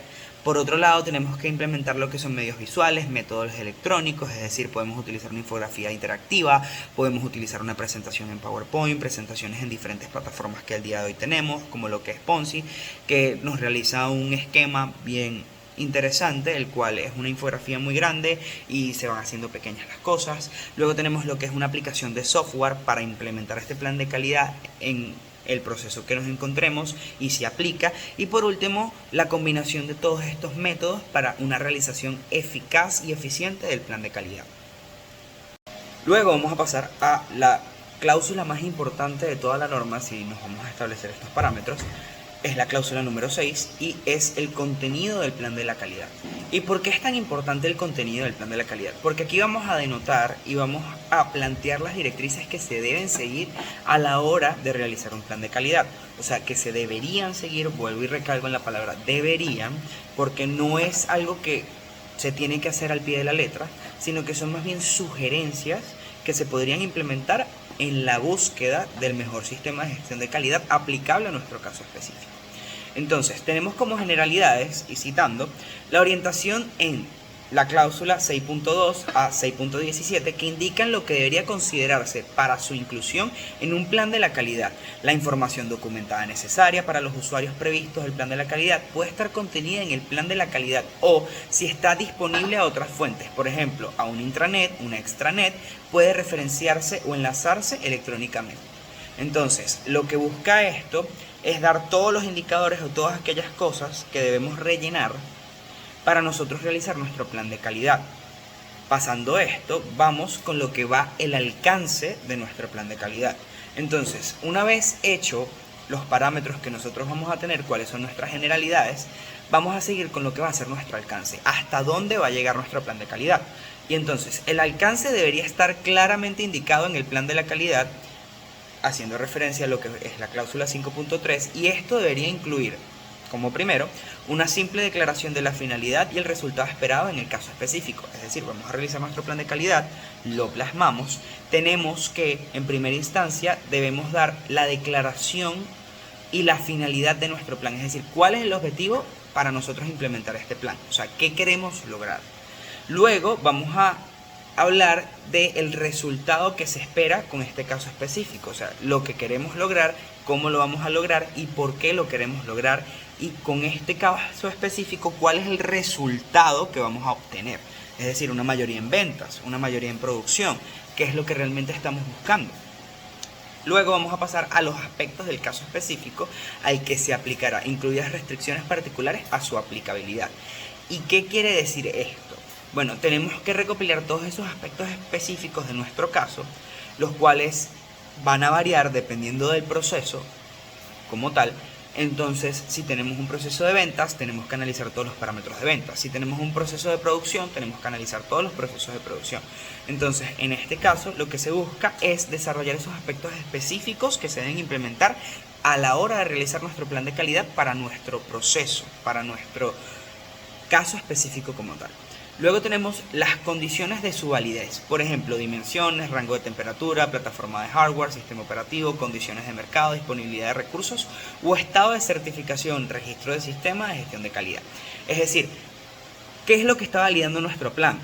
Por otro lado, tenemos que implementar lo que son medios visuales, métodos electrónicos, es decir, podemos utilizar una infografía interactiva, podemos utilizar una presentación en PowerPoint, presentaciones en diferentes plataformas que al día de hoy tenemos, como lo que es Ponzi, que nos realiza un esquema bien interesante, el cual es una infografía muy grande y se van haciendo pequeñas las cosas. Luego tenemos lo que es una aplicación de software para implementar este plan de calidad en el proceso que nos encontremos y se aplica. Y por último, la combinación de todos estos métodos para una realización eficaz y eficiente del plan de calidad. Luego vamos a pasar a la cláusula más importante de toda la norma, si nos vamos a establecer estos parámetros. Es la cláusula número 6 y es el contenido del plan de la calidad. ¿Y por qué es tan importante el contenido del plan de la calidad? Porque aquí vamos a denotar y vamos a plantear las directrices que se deben seguir a la hora de realizar un plan de calidad. O sea, que se deberían seguir, vuelvo y recalco en la palabra deberían, porque no es algo que se tiene que hacer al pie de la letra, sino que son más bien sugerencias que se podrían implementar en la búsqueda del mejor sistema de gestión de calidad aplicable a nuestro caso específico. Entonces, tenemos como generalidades, y citando, la orientación en la cláusula 6.2 a 6.17 que indican lo que debería considerarse para su inclusión en un plan de la calidad. La información documentada necesaria para los usuarios previstos del plan de la calidad puede estar contenida en el plan de la calidad o si está disponible a otras fuentes, por ejemplo, a un intranet, una extranet, puede referenciarse o enlazarse electrónicamente. Entonces, lo que busca esto es dar todos los indicadores o todas aquellas cosas que debemos rellenar para nosotros realizar nuestro plan de calidad. Pasando esto, vamos con lo que va el alcance de nuestro plan de calidad. Entonces, una vez hecho los parámetros que nosotros vamos a tener, cuáles son nuestras generalidades, vamos a seguir con lo que va a ser nuestro alcance, hasta dónde va a llegar nuestro plan de calidad. Y entonces, el alcance debería estar claramente indicado en el plan de la calidad, haciendo referencia a lo que es la cláusula 5.3, y esto debería incluir, como primero, una simple declaración de la finalidad y el resultado esperado en el caso específico. Es decir, vamos a realizar nuestro plan de calidad, lo plasmamos, tenemos que, en primera instancia, debemos dar la declaración y la finalidad de nuestro plan. Es decir, cuál es el objetivo para nosotros implementar este plan. O sea, ¿qué queremos lograr? Luego vamos a hablar del resultado que se espera con este caso específico. O sea, lo que queremos lograr, cómo lo vamos a lograr y por qué lo queremos lograr. Y con este caso específico, cuál es el resultado que vamos a obtener. Es decir, una mayoría en ventas, una mayoría en producción, que es lo que realmente estamos buscando. Luego vamos a pasar a los aspectos del caso específico al que se aplicará, incluidas restricciones particulares a su aplicabilidad. ¿Y qué quiere decir esto? Bueno, tenemos que recopilar todos esos aspectos específicos de nuestro caso, los cuales van a variar dependiendo del proceso como tal. Entonces, si tenemos un proceso de ventas, tenemos que analizar todos los parámetros de ventas. Si tenemos un proceso de producción, tenemos que analizar todos los procesos de producción. Entonces, en este caso, lo que se busca es desarrollar esos aspectos específicos que se deben implementar a la hora de realizar nuestro plan de calidad para nuestro proceso, para nuestro caso específico como tal. Luego tenemos las condiciones de su validez, por ejemplo, dimensiones, rango de temperatura, plataforma de hardware, sistema operativo, condiciones de mercado, disponibilidad de recursos o estado de certificación, registro de sistema de gestión de calidad. Es decir, ¿qué es lo que está validando nuestro plan?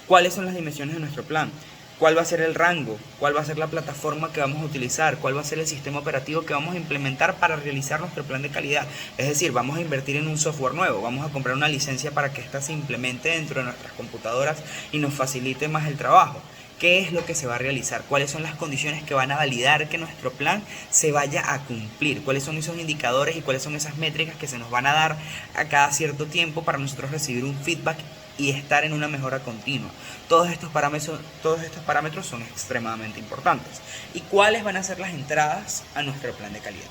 ¿Cuáles son las dimensiones de nuestro plan? ¿Cuál va a ser el rango? ¿Cuál va a ser la plataforma que vamos a utilizar? ¿Cuál va a ser el sistema operativo que vamos a implementar para realizar nuestro plan de calidad? Es decir, vamos a invertir en un software nuevo, vamos a comprar una licencia para que ésta se implemente dentro de nuestras computadoras y nos facilite más el trabajo. ¿Qué es lo que se va a realizar? ¿Cuáles son las condiciones que van a validar que nuestro plan se vaya a cumplir? ¿Cuáles son esos indicadores y cuáles son esas métricas que se nos van a dar a cada cierto tiempo para nosotros recibir un feedback y estar en una mejora continua? Todos estos parámetros son extremadamente importantes. ¿Y cuáles van a ser las entradas a nuestro plan de calidad?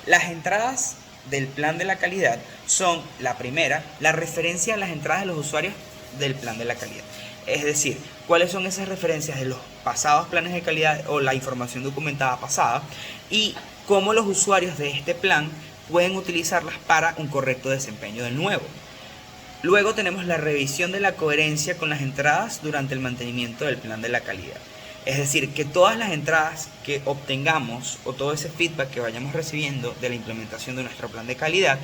Las entradas del plan de la calidad son, la primera, la referencia a las entradas de los usuarios del plan de la calidad. Es decir, cuáles son esas referencias de los pasados planes de calidad o la información documentada pasada y cómo los usuarios de este plan pueden utilizarlas para un correcto desempeño del nuevo. Luego tenemos la revisión de la coherencia con las entradas durante el mantenimiento del plan de la calidad. Es decir, que todas las entradas que obtengamos o todo ese feedback que vayamos recibiendo de la implementación de nuestro plan de calidad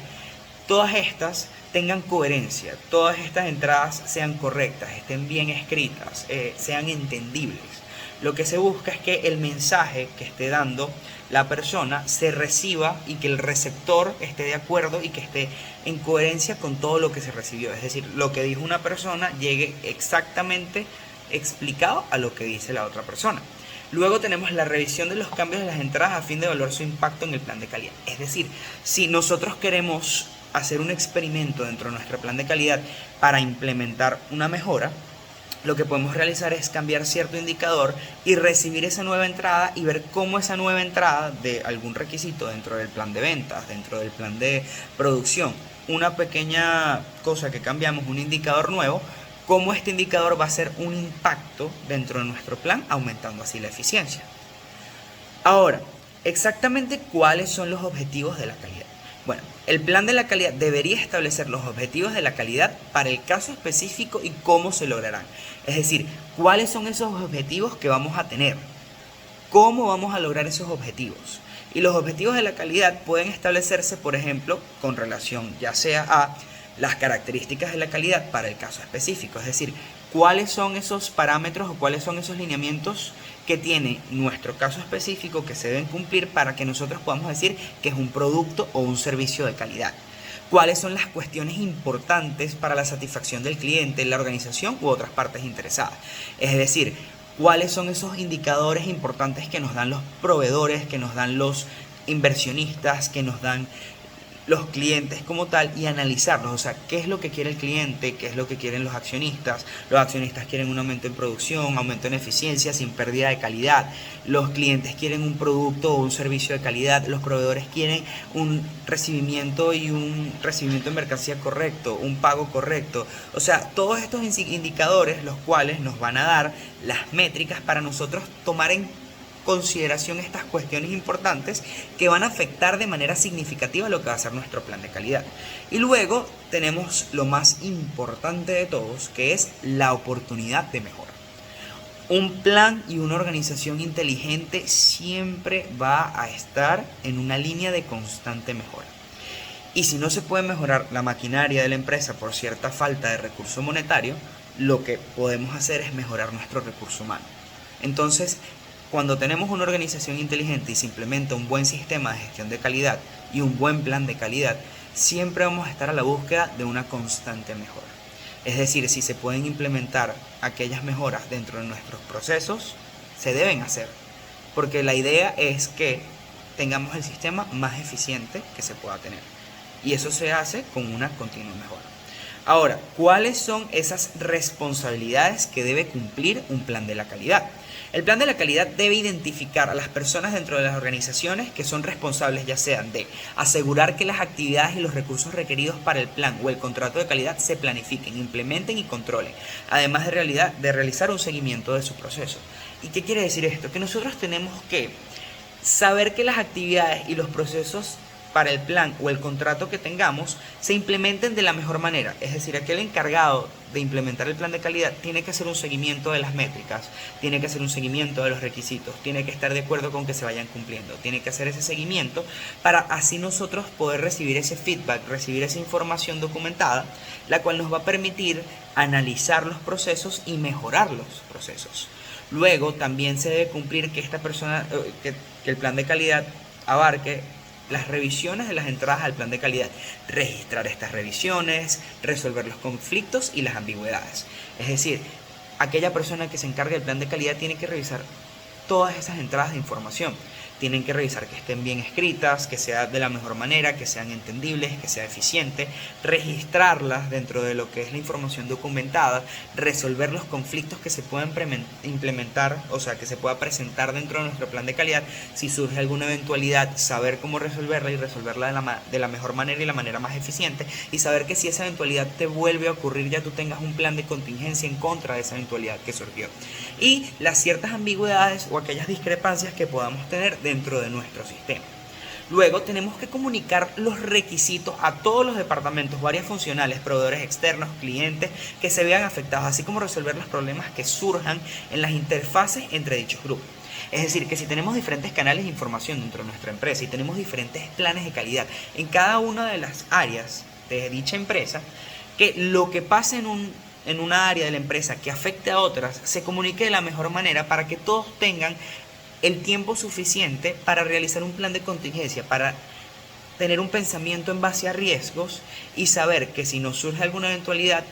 todas estas tengan coherencia, todas estas entradas sean correctas, estén bien escritas, sean entendibles. Lo que se busca es que el mensaje que esté dando la persona se reciba y que el receptor esté de acuerdo y que esté en coherencia con todo lo que se recibió. Es decir, lo que dijo una persona llegue exactamente explicado a lo que dice la otra persona. Luego tenemos la revisión de los cambios de las entradas a fin de evaluar su impacto en el plan de calidad. Es decir, si nosotros queremos hacer un experimento dentro de nuestro plan de calidad para implementar una mejora, lo que podemos realizar es cambiar cierto indicador y recibir esa nueva entrada y ver cómo esa nueva entrada de algún requisito dentro del plan de ventas, dentro del plan de producción, una pequeña cosa que cambiamos, un indicador nuevo, cómo este indicador va a ser un impacto dentro de nuestro plan, aumentando así la eficiencia. Ahora, exactamente cuáles son los objetivos de la calidad. Bueno, el plan de la calidad debería establecer los objetivos de la calidad para el caso específico y cómo se lograrán. Es decir, cuáles son esos objetivos que vamos a tener, cómo vamos a lograr esos objetivos. Y los objetivos de la calidad pueden establecerse, por ejemplo, con relación ya sea a las características de la calidad para el caso específico. Es decir, cuáles son esos parámetros o cuáles son esos lineamientos que tiene nuestro caso específico que se deben cumplir para que nosotros podamos decir que es un producto o un servicio de calidad. Cuáles son las cuestiones importantes para la satisfacción del cliente, la organización u otras partes interesadas. Es decir, cuáles son esos indicadores importantes que nos dan los proveedores, que nos dan los inversionistas, que nos dan los clientes como tal, y analizarlos, o sea, qué es lo que quiere el cliente, qué es lo que quieren los accionistas quieren un aumento en producción, aumento en eficiencia sin pérdida de calidad, los clientes quieren un producto o un servicio de calidad, los proveedores quieren un recibimiento en mercancía correcto, un pago correcto, o sea, todos estos indicadores los cuales nos van a dar las métricas para nosotros tomar en consideración estas cuestiones importantes que van a afectar de manera significativa lo que va a ser nuestro plan de calidad. Y luego tenemos lo más importante de todos, que es la oportunidad de mejora. Un plan y una organización inteligente siempre va a estar en una línea de constante mejora. Y si no se puede mejorar la maquinaria de la empresa por cierta falta de recurso monetario, lo que podemos hacer es mejorar nuestro recurso humano. Entonces, cuando tenemos una organización inteligente y se implementa un buen sistema de gestión de calidad y un buen plan de calidad, siempre vamos a estar a la búsqueda de una constante mejora. Es decir, si se pueden implementar aquellas mejoras dentro de nuestros procesos, se deben hacer, porque la idea es que tengamos el sistema más eficiente que se pueda tener. Y eso se hace con una continua mejora. Ahora, ¿cuáles son esas responsabilidades que debe cumplir un plan de la calidad? El plan de la calidad debe identificar a las personas dentro de las organizaciones que son responsables, ya sean de asegurar que las actividades y los recursos requeridos para el plan o el contrato de calidad se planifiquen, implementen y controlen, además de realizar un seguimiento de su proceso. ¿Y qué quiere decir esto? Que nosotros tenemos que saber que las actividades y los procesos para el plan o el contrato que tengamos se implementen de la mejor manera. Es decir, aquel encargado de implementar el plan de calidad tiene que hacer un seguimiento de las métricas, tiene que hacer un seguimiento de los requisitos, tiene que estar de acuerdo con que se vayan cumpliendo, tiene que hacer ese seguimiento para así nosotros poder recibir ese feedback, recibir esa información documentada, la cual nos va a permitir analizar los procesos y mejorar los procesos. Luego también se debe cumplir que que el plan de calidad abarque las revisiones de las entradas al plan de calidad, registrar estas revisiones, resolver los conflictos y las ambigüedades. Es decir, aquella persona que se encargue del plan de calidad tiene que revisar todas esas entradas de información. Tienen que revisar que estén bien escritas, que sea de la mejor manera, que sean entendibles, que sea eficiente, registrarlas dentro de lo que es la información documentada, resolver los conflictos que se puedan implementar, o sea, que se pueda presentar dentro de nuestro plan de calidad. Si surge alguna eventualidad, saber cómo resolverla y resolverla de la mejor manera y la manera más eficiente, y saber que si esa eventualidad te vuelve a ocurrir, ya tú tengas un plan de contingencia en contra de esa eventualidad que surgió. Y las ciertas ambigüedades o aquellas discrepancias que podamos tener dentro de nuestro sistema. Luego tenemos que comunicar los requisitos a todos los departamentos, áreas funcionales, proveedores externos, clientes que se vean afectados, así como resolver los problemas que surjan en las interfaces entre dichos grupos. Es decir, que si tenemos diferentes canales de información dentro de nuestra empresa y tenemos diferentes planes de calidad en cada una de las áreas de dicha empresa, que lo que pase en una área de la empresa que afecte a otras se comunique de la mejor manera para que todos tengan el tiempo suficiente para realizar un plan de contingencia, para tener un pensamiento en base a riesgos y saber que si nos surge alguna eventualidad,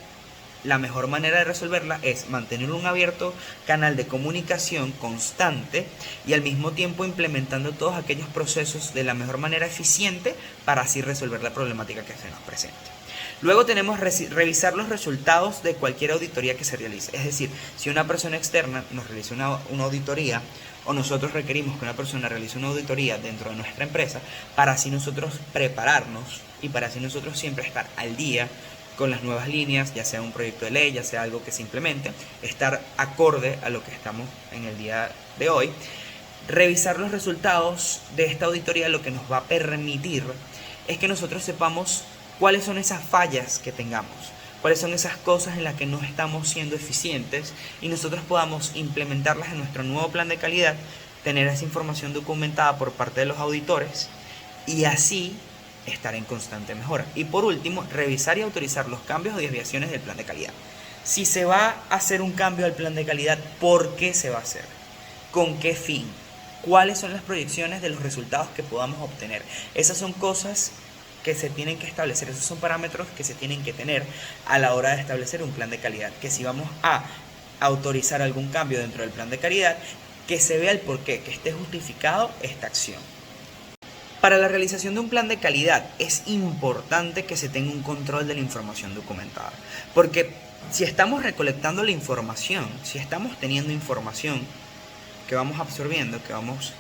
la mejor manera de resolverla es mantener un abierto canal de comunicación constante y al mismo tiempo implementando todos aquellos procesos de la mejor manera eficiente para así resolver la problemática que se nos presente. Luego tenemos revisar los resultados de cualquier auditoría que se realice. Es decir, si una persona externa nos realiza una auditoría o nosotros requerimos que una persona realice una auditoría dentro de nuestra empresa, para así nosotros prepararnos y para así nosotros siempre estar al día con las nuevas líneas, ya sea un proyecto de ley, ya sea algo que se implemente, estar acorde a lo que estamos en el día de hoy. Revisar los resultados de esta auditoría lo que nos va a permitir es que nosotros sepamos cuáles son esas fallas que tengamos, cuáles son esas cosas en las que no estamos siendo eficientes y nosotros podamos implementarlas en nuestro nuevo plan de calidad, tener esa información documentada por parte de los auditores y así estar en constante mejora. Y por último, revisar y autorizar los cambios o desviaciones del plan de calidad. Si se va a hacer un cambio al plan de calidad, ¿por qué se va a hacer? ¿Con qué fin? ¿Cuáles son las proyecciones de los resultados que podamos obtener? Esas son cosas que se tienen que establecer, esos son parámetros que se tienen que tener a la hora de establecer un plan de calidad. Que si vamos a autorizar algún cambio dentro del plan de calidad, que se vea el porqué, que esté justificado esta acción. Para la realización de un plan de calidad es importante que se tenga un control de la información documentada, porque si estamos recolectando la información, si estamos teniendo información que vamos absorbiendo, que vamos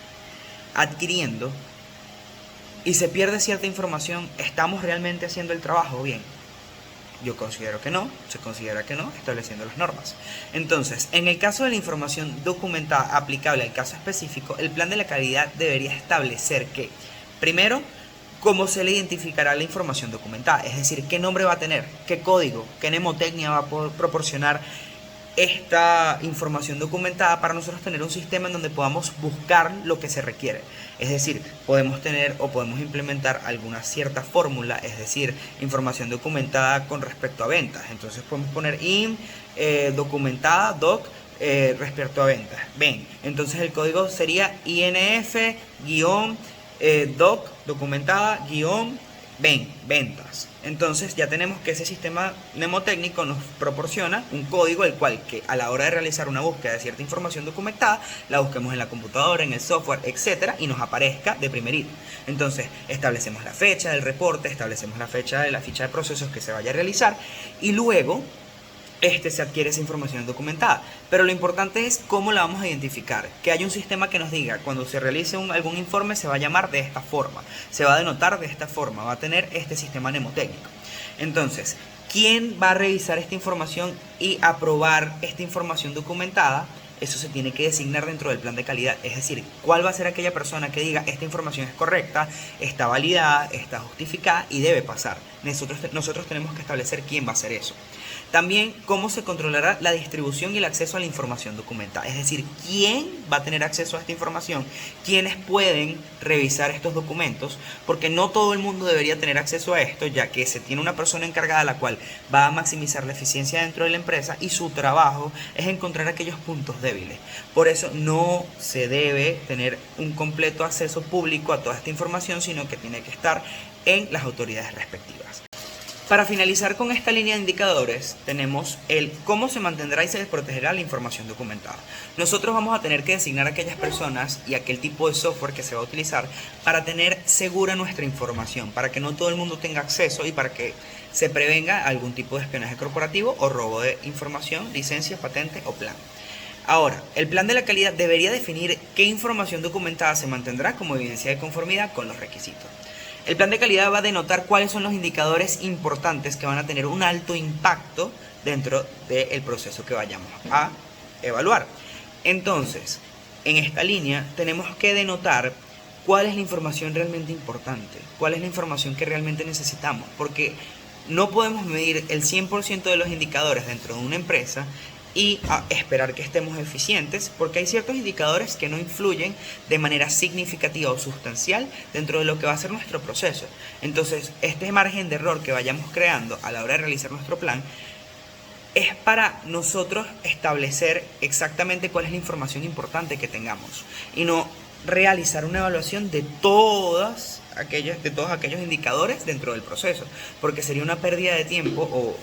adquiriendo, y se pierde cierta información, ¿estamos realmente haciendo el trabajo bien? Yo considero que no, se considera que no, estableciendo las normas. Entonces, en el caso de la información documentada aplicable al caso específico, el plan de la calidad debería establecer que, primero, cómo se le identificará la información documentada, es decir, qué nombre va a tener, qué código, qué mnemotecnia va a poder proporcionar esta información documentada para nosotros tener un sistema en donde podamos buscar lo que se requiere. Es decir, podemos tener o podemos implementar alguna cierta fórmula, es decir, información documentada con respecto a ventas. Entonces podemos poner documentada doc respecto a ventas. Ven, entonces el código sería INF-doc documentada ventas. Entonces ya tenemos que ese sistema mnemotécnico nos proporciona un código el cual que a la hora de realizar una búsqueda de cierta información documentada la busquemos en la computadora, en el software, etcétera, y nos aparezca de primerito. Entonces establecemos la fecha del reporte, establecemos la fecha de la ficha de procesos que se vaya a realizar y luego se adquiere esa información documentada. Pero lo importante es cómo la vamos a identificar. Que haya un sistema que nos diga, cuando se realice algún informe se va a llamar de esta forma, se va a denotar de esta forma, va a tener este sistema mnemotécnico. Entonces, ¿quién va a revisar esta información y aprobar esta información documentada? Eso se tiene que designar dentro del plan de calidad. Es decir, ¿cuál va a ser aquella persona que diga esta información es correcta, está validada, está justificada y debe pasar? Nosotros tenemos que establecer quién va a hacer eso. También cómo se controlará la distribución y el acceso a la información documentada. Es decir, quién va a tener acceso a esta información, quiénes pueden revisar estos documentos, porque no todo el mundo debería tener acceso a esto, ya que se tiene una persona encargada la cual va a maximizar la eficiencia dentro de la empresa y su trabajo es encontrar aquellos puntos débiles. Por eso no se debe tener un completo acceso público a toda esta información, sino que tiene que estar en las autoridades respectivas. Para finalizar con esta línea de indicadores, tenemos el cómo se mantendrá y se protegerá la información documentada. Nosotros vamos a tener que designar a aquellas personas y aquel tipo de software que se va a utilizar para tener segura nuestra información, para que no todo el mundo tenga acceso y para que se prevenga algún tipo de espionaje corporativo o robo de información, licencia, patente o plan. Ahora, el plan de la calidad debería definir qué información documentada se mantendrá como evidencia de conformidad con los requisitos. El plan de calidad va a denotar cuáles son los indicadores importantes que van a tener un alto impacto dentro del proceso que vayamos a evaluar. Entonces, en esta línea tenemos que denotar cuál es la información realmente importante, cuál es la información que realmente necesitamos, porque no podemos medir el 100% de los indicadores dentro de una empresa y a esperar que estemos eficientes, porque hay ciertos indicadores que no influyen de manera significativa o sustancial dentro de lo que va a ser nuestro proceso. Entonces, este margen de error que vayamos creando a la hora de realizar nuestro plan es para nosotros establecer exactamente cuál es la información importante que tengamos y no realizar una evaluación de todos aquellos indicadores dentro del proceso, porque sería una pérdida de tiempo o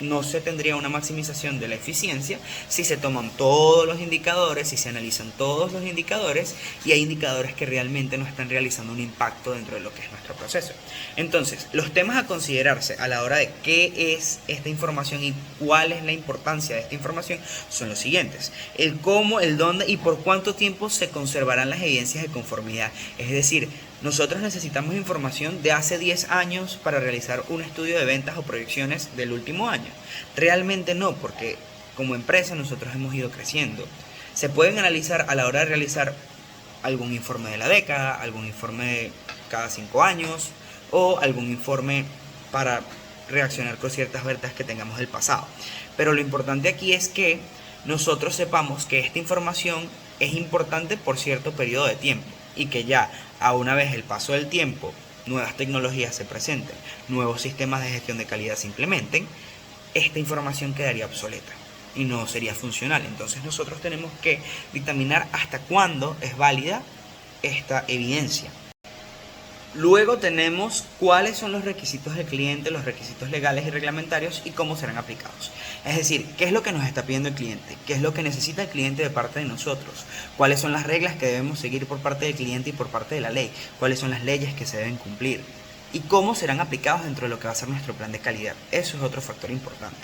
no se tendría una maximización de la eficiencia si se toman todos los indicadores, si se analizan todos los indicadores y hay indicadores que realmente no están realizando un impacto dentro de lo que es nuestro proceso. Entonces, los temas a considerarse a la hora de qué es esta información y cuál es la importancia de esta información son los siguientes: el cómo, el dónde y por cuánto tiempo se conservarán las evidencias de conformidad. Es decir, nosotros necesitamos información de hace 10 años para realizar un estudio de ventas o proyecciones del último año. Realmente no, porque como empresa nosotros hemos ido creciendo. Se pueden analizar a la hora de realizar algún informe de la década, algún informe de cada 5 años o algún informe para reaccionar con ciertas ventas que tengamos del pasado. Pero lo importante aquí es que nosotros sepamos que esta información es importante por cierto periodo de tiempo y que ya a una vez el paso del tiempo, nuevas tecnologías se presenten, nuevos sistemas de gestión de calidad se implementen, esta información quedaría obsoleta y no sería funcional. Entonces nosotros tenemos que dictaminar hasta cuándo es válida esta evidencia. Luego tenemos cuáles son los requisitos del cliente, los requisitos legales y reglamentarios y cómo serán aplicados. Es decir, qué es lo que nos está pidiendo el cliente, qué es lo que necesita el cliente de parte de nosotros, cuáles son las reglas que debemos seguir por parte del cliente y por parte de la ley, cuáles son las leyes que se deben cumplir y cómo serán aplicados dentro de lo que va a ser nuestro plan de calidad. Eso es otro factor importante.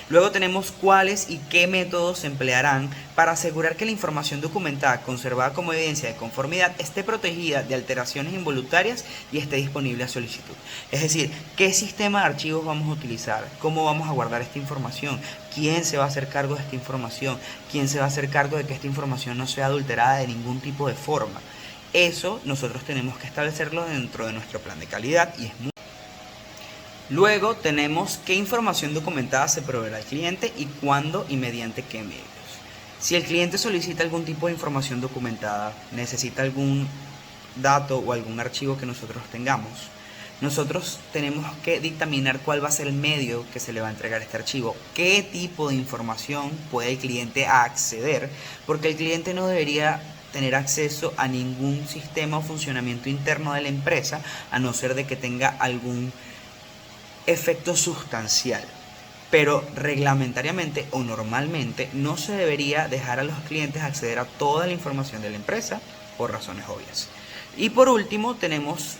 Luego tenemos cuáles y qué métodos se emplearán para asegurar que la información documentada conservada como evidencia de conformidad esté protegida de alteraciones involuntarias y esté disponible a solicitud. Es decir, qué sistema de archivos vamos a utilizar, cómo vamos a guardar esta información, quién se va a hacer cargo de esta información, quién se va a hacer cargo de que esta información no sea adulterada de ningún tipo de forma. Eso nosotros tenemos que establecerlo dentro de nuestro plan de calidad y es muy... Luego tenemos qué información documentada se proveerá al cliente y cuándo y mediante qué medios. Si el cliente solicita algún tipo de información documentada, necesita algún dato o algún archivo que nosotros tengamos, nosotros tenemos que dictaminar cuál va a ser el medio que se le va a entregar este archivo, qué tipo de información puede el cliente acceder, porque el cliente no debería tener acceso a ningún sistema o funcionamiento interno de la empresa, a no ser de que tenga algún efecto sustancial. Pero reglamentariamente o normalmente no se debería dejar a los clientes acceder a toda la información de la empresa por razones obvias. Y por último tenemos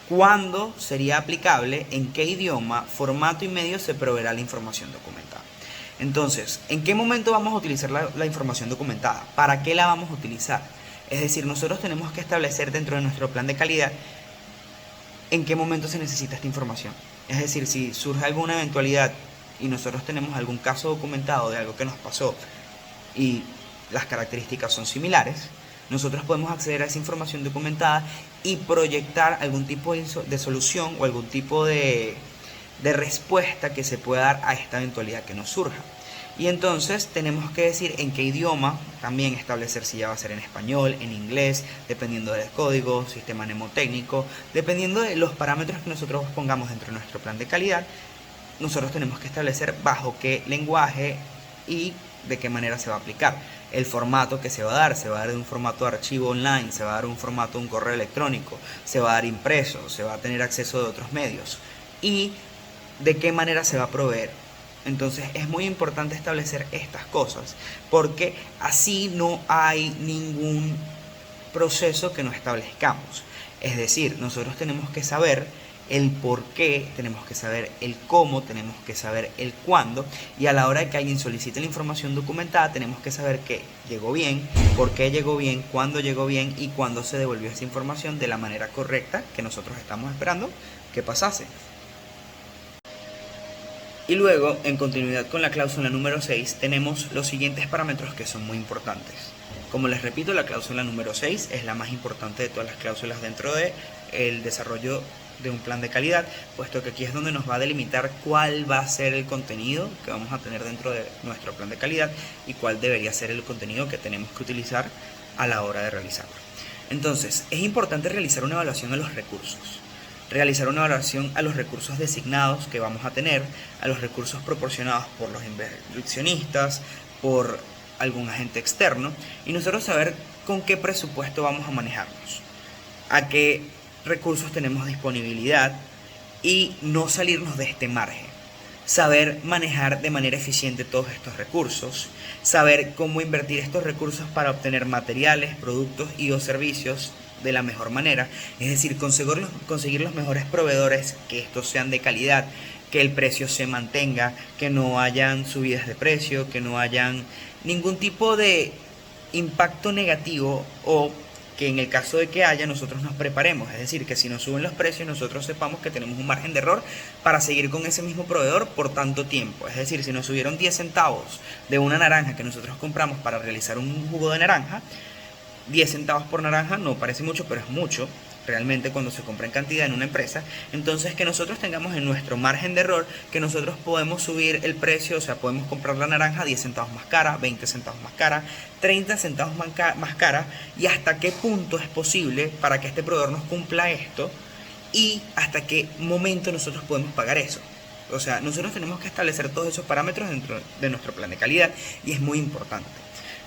cuándo sería aplicable, en qué idioma, formato y medio se proveerá la información documentada. Entonces, ¿en qué momento vamos a utilizar la información documentada? ¿Para qué la vamos a utilizar? Es decir, nosotros tenemos que establecer dentro de nuestro plan de calidad en qué momento se necesita esta información. Es decir, si surge alguna eventualidad y nosotros tenemos algún caso documentado de algo que nos pasó y las características son similares, nosotros podemos acceder a esa información documentada y proyectar algún tipo de solución o algún tipo de respuesta que se pueda dar a esta eventualidad que nos surja. Y entonces tenemos que decir en qué idioma, también establecer si ya va a ser en español, en inglés, dependiendo del código, sistema mnemotécnico, dependiendo de los parámetros que nosotros pongamos dentro de nuestro plan de calidad, nosotros tenemos que establecer bajo qué lenguaje y de qué manera se va a aplicar. El formato que se va a dar de un formato de archivo online, se va a dar un formato de un correo electrónico, se va a dar impreso, se va a tener acceso de otros medios y de qué manera se va a proveer. Entonces es muy importante establecer estas cosas porque así no hay ningún proceso que no establezcamos. Es decir, nosotros tenemos que saber el por qué, tenemos que saber el cómo, tenemos que saber el cuándo y a la hora de que alguien solicite la información documentada tenemos que saber que llegó bien, por qué llegó bien, cuándo llegó bien y cuándo se devolvió esa información de la manera correcta que nosotros estamos esperando que pasase. Y luego, en continuidad con la cláusula número 6, tenemos los siguientes parámetros que son muy importantes. Como les repito, la cláusula número 6 es la más importante de todas las cláusulas dentro del desarrollo de un plan de calidad, puesto que aquí es donde nos va a delimitar cuál va a ser el contenido que vamos a tener dentro de nuestro plan de calidad y cuál debería ser el contenido que tenemos que utilizar a la hora de realizarlo. Entonces, es importante realizar una evaluación a los recursos. Realizar una evaluación a los recursos designados que vamos a tener, a los recursos proporcionados por los inversionistas, por algún agente externo, y nosotros saber con qué presupuesto vamos a manejarnos, a qué recursos tenemos disponibilidad y no salirnos de este margen. Saber manejar de manera eficiente todos estos recursos, saber cómo invertir estos recursos para obtener materiales, productos y o servicios de la mejor manera, es decir, conseguir los mejores proveedores, que estos sean de calidad, que el precio se mantenga, que no hayan subidas de precio, que no hayan ningún tipo de impacto negativo, o que en el caso de que haya, nosotros nos preparemos, es decir, que si nos suben los precios, nosotros sepamos que tenemos un margen de error para seguir con ese mismo proveedor por tanto tiempo. Es decir, si nos subieron 10 centavos de una naranja que nosotros compramos para realizar un jugo de naranja, 10 centavos por naranja no parece mucho, pero es mucho realmente cuando se compra en cantidad en una empresa. Entonces, que nosotros tengamos en nuestro margen de error que nosotros podemos subir el precio, o sea, podemos comprar la naranja 10 centavos más cara, 20 centavos más cara, 30 centavos más cara, y hasta qué punto es posible para que este proveedor nos cumpla esto y hasta qué momento nosotros podemos pagar eso. O sea, nosotros tenemos que establecer todos esos parámetros dentro de nuestro plan de calidad y es muy importante.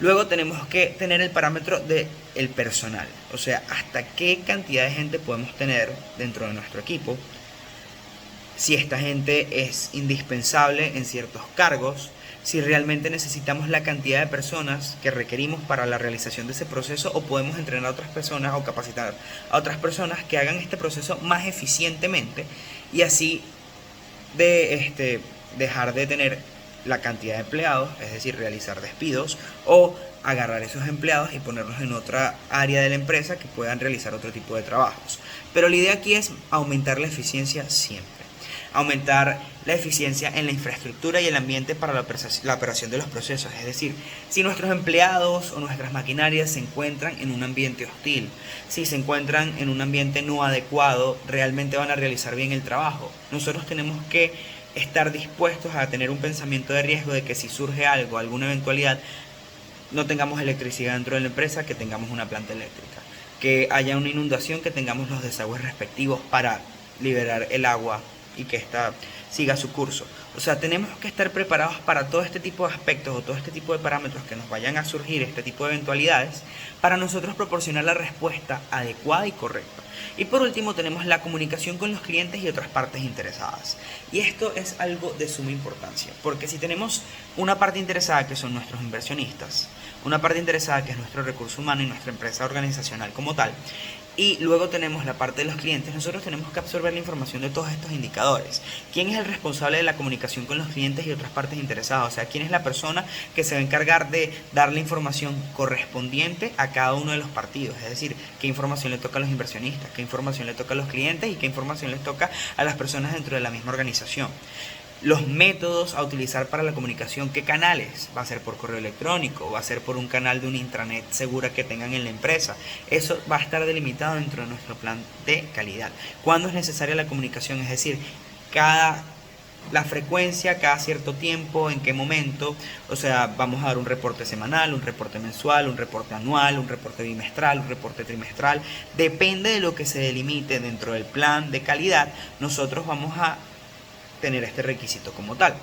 Luego tenemos que tener el parámetro del personal, o sea, hasta qué cantidad de gente podemos tener dentro de nuestro equipo, si esta gente es indispensable en ciertos cargos, si realmente necesitamos la cantidad de personas que requerimos para la realización de ese proceso, o podemos entrenar a otras personas o capacitar a otras personas que hagan este proceso más eficientemente y así dejar de tener la cantidad de empleados, es decir, realizar despidos o agarrar esos empleados y ponerlos en otra área de la empresa que puedan realizar otro tipo de trabajos. Pero la idea aquí es aumentar la eficiencia siempre. Aumentar la eficiencia en la infraestructura y el ambiente para la operación de los procesos. Es decir, si nuestros empleados o nuestras maquinarias se encuentran en un ambiente hostil, si se encuentran en un ambiente no adecuado, realmente van a realizar bien el trabajo. Nosotros tenemos que estar dispuestos a tener un pensamiento de riesgo de que si surge algo, alguna eventualidad, no tengamos electricidad dentro de la empresa, que tengamos una planta eléctrica, que haya una inundación, que tengamos los desagües respectivos para liberar el agua y que ésta siga su curso. O sea, tenemos que estar preparados para todo este tipo de aspectos o todo este tipo de parámetros que nos vayan a surgir, este tipo de eventualidades, para nosotros proporcionar la respuesta adecuada y correcta. Y por último tenemos la comunicación con los clientes y otras partes interesadas. Y esto es algo de suma importancia, porque si tenemos una parte interesada que son nuestros inversionistas, una parte interesada que es nuestro recurso humano y nuestra empresa organizacional como tal, y luego tenemos la parte de los clientes, nosotros tenemos que absorber la información de todos estos indicadores. ¿Quién es el responsable de la comunicación con los clientes y otras partes interesadas? O sea, ¿quién es la persona que se va a encargar de dar la información correspondiente a cada uno de los partidos? Es decir, qué información le toca a los inversionistas, qué información le toca a los clientes y qué información les toca a las personas dentro de la misma organización. Los métodos a utilizar para la comunicación, qué canales, va a ser por correo electrónico, va a ser por un canal de una intranet segura que tengan en la empresa. Eso va a estar delimitado dentro de nuestro plan de calidad. ¿Cuándo es necesaria la comunicación? Es decir, la frecuencia, cada cierto tiempo, en qué momento. O sea, vamos a dar un reporte semanal, un reporte mensual, un reporte anual, un reporte bimestral, un reporte trimestral. Depende de lo que se delimite dentro del plan de calidad, nosotros vamos a tener este requisito como tal.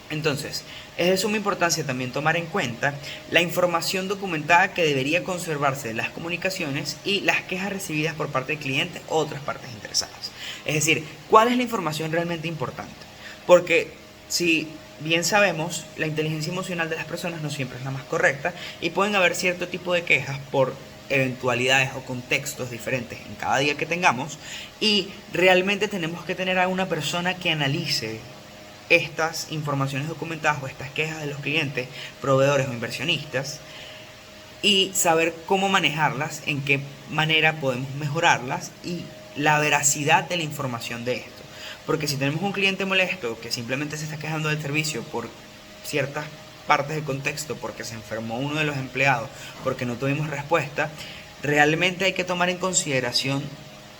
Entonces, es de suma importancia también tomar en cuenta la información documentada que debería conservarse de las comunicaciones y las quejas recibidas por parte del cliente o otras partes interesadas. Es decir, ¿cuál es la información realmente importante? Porque si bien sabemos, la inteligencia emocional de las personas no siempre es la más correcta y pueden haber cierto tipo de quejas por eventualidades o contextos diferentes en cada día que tengamos, y realmente tenemos que tener a una persona que analice estas informaciones documentadas o estas quejas de los clientes, proveedores o inversionistas y saber cómo manejarlas, en qué manera podemos mejorarlas y la veracidad de la información de esto. Porque si tenemos un cliente molesto que simplemente se está quejando del servicio por ciertas partes de contexto, porque se enfermó uno de los empleados, porque no tuvimos respuesta, realmente hay que tomar en consideración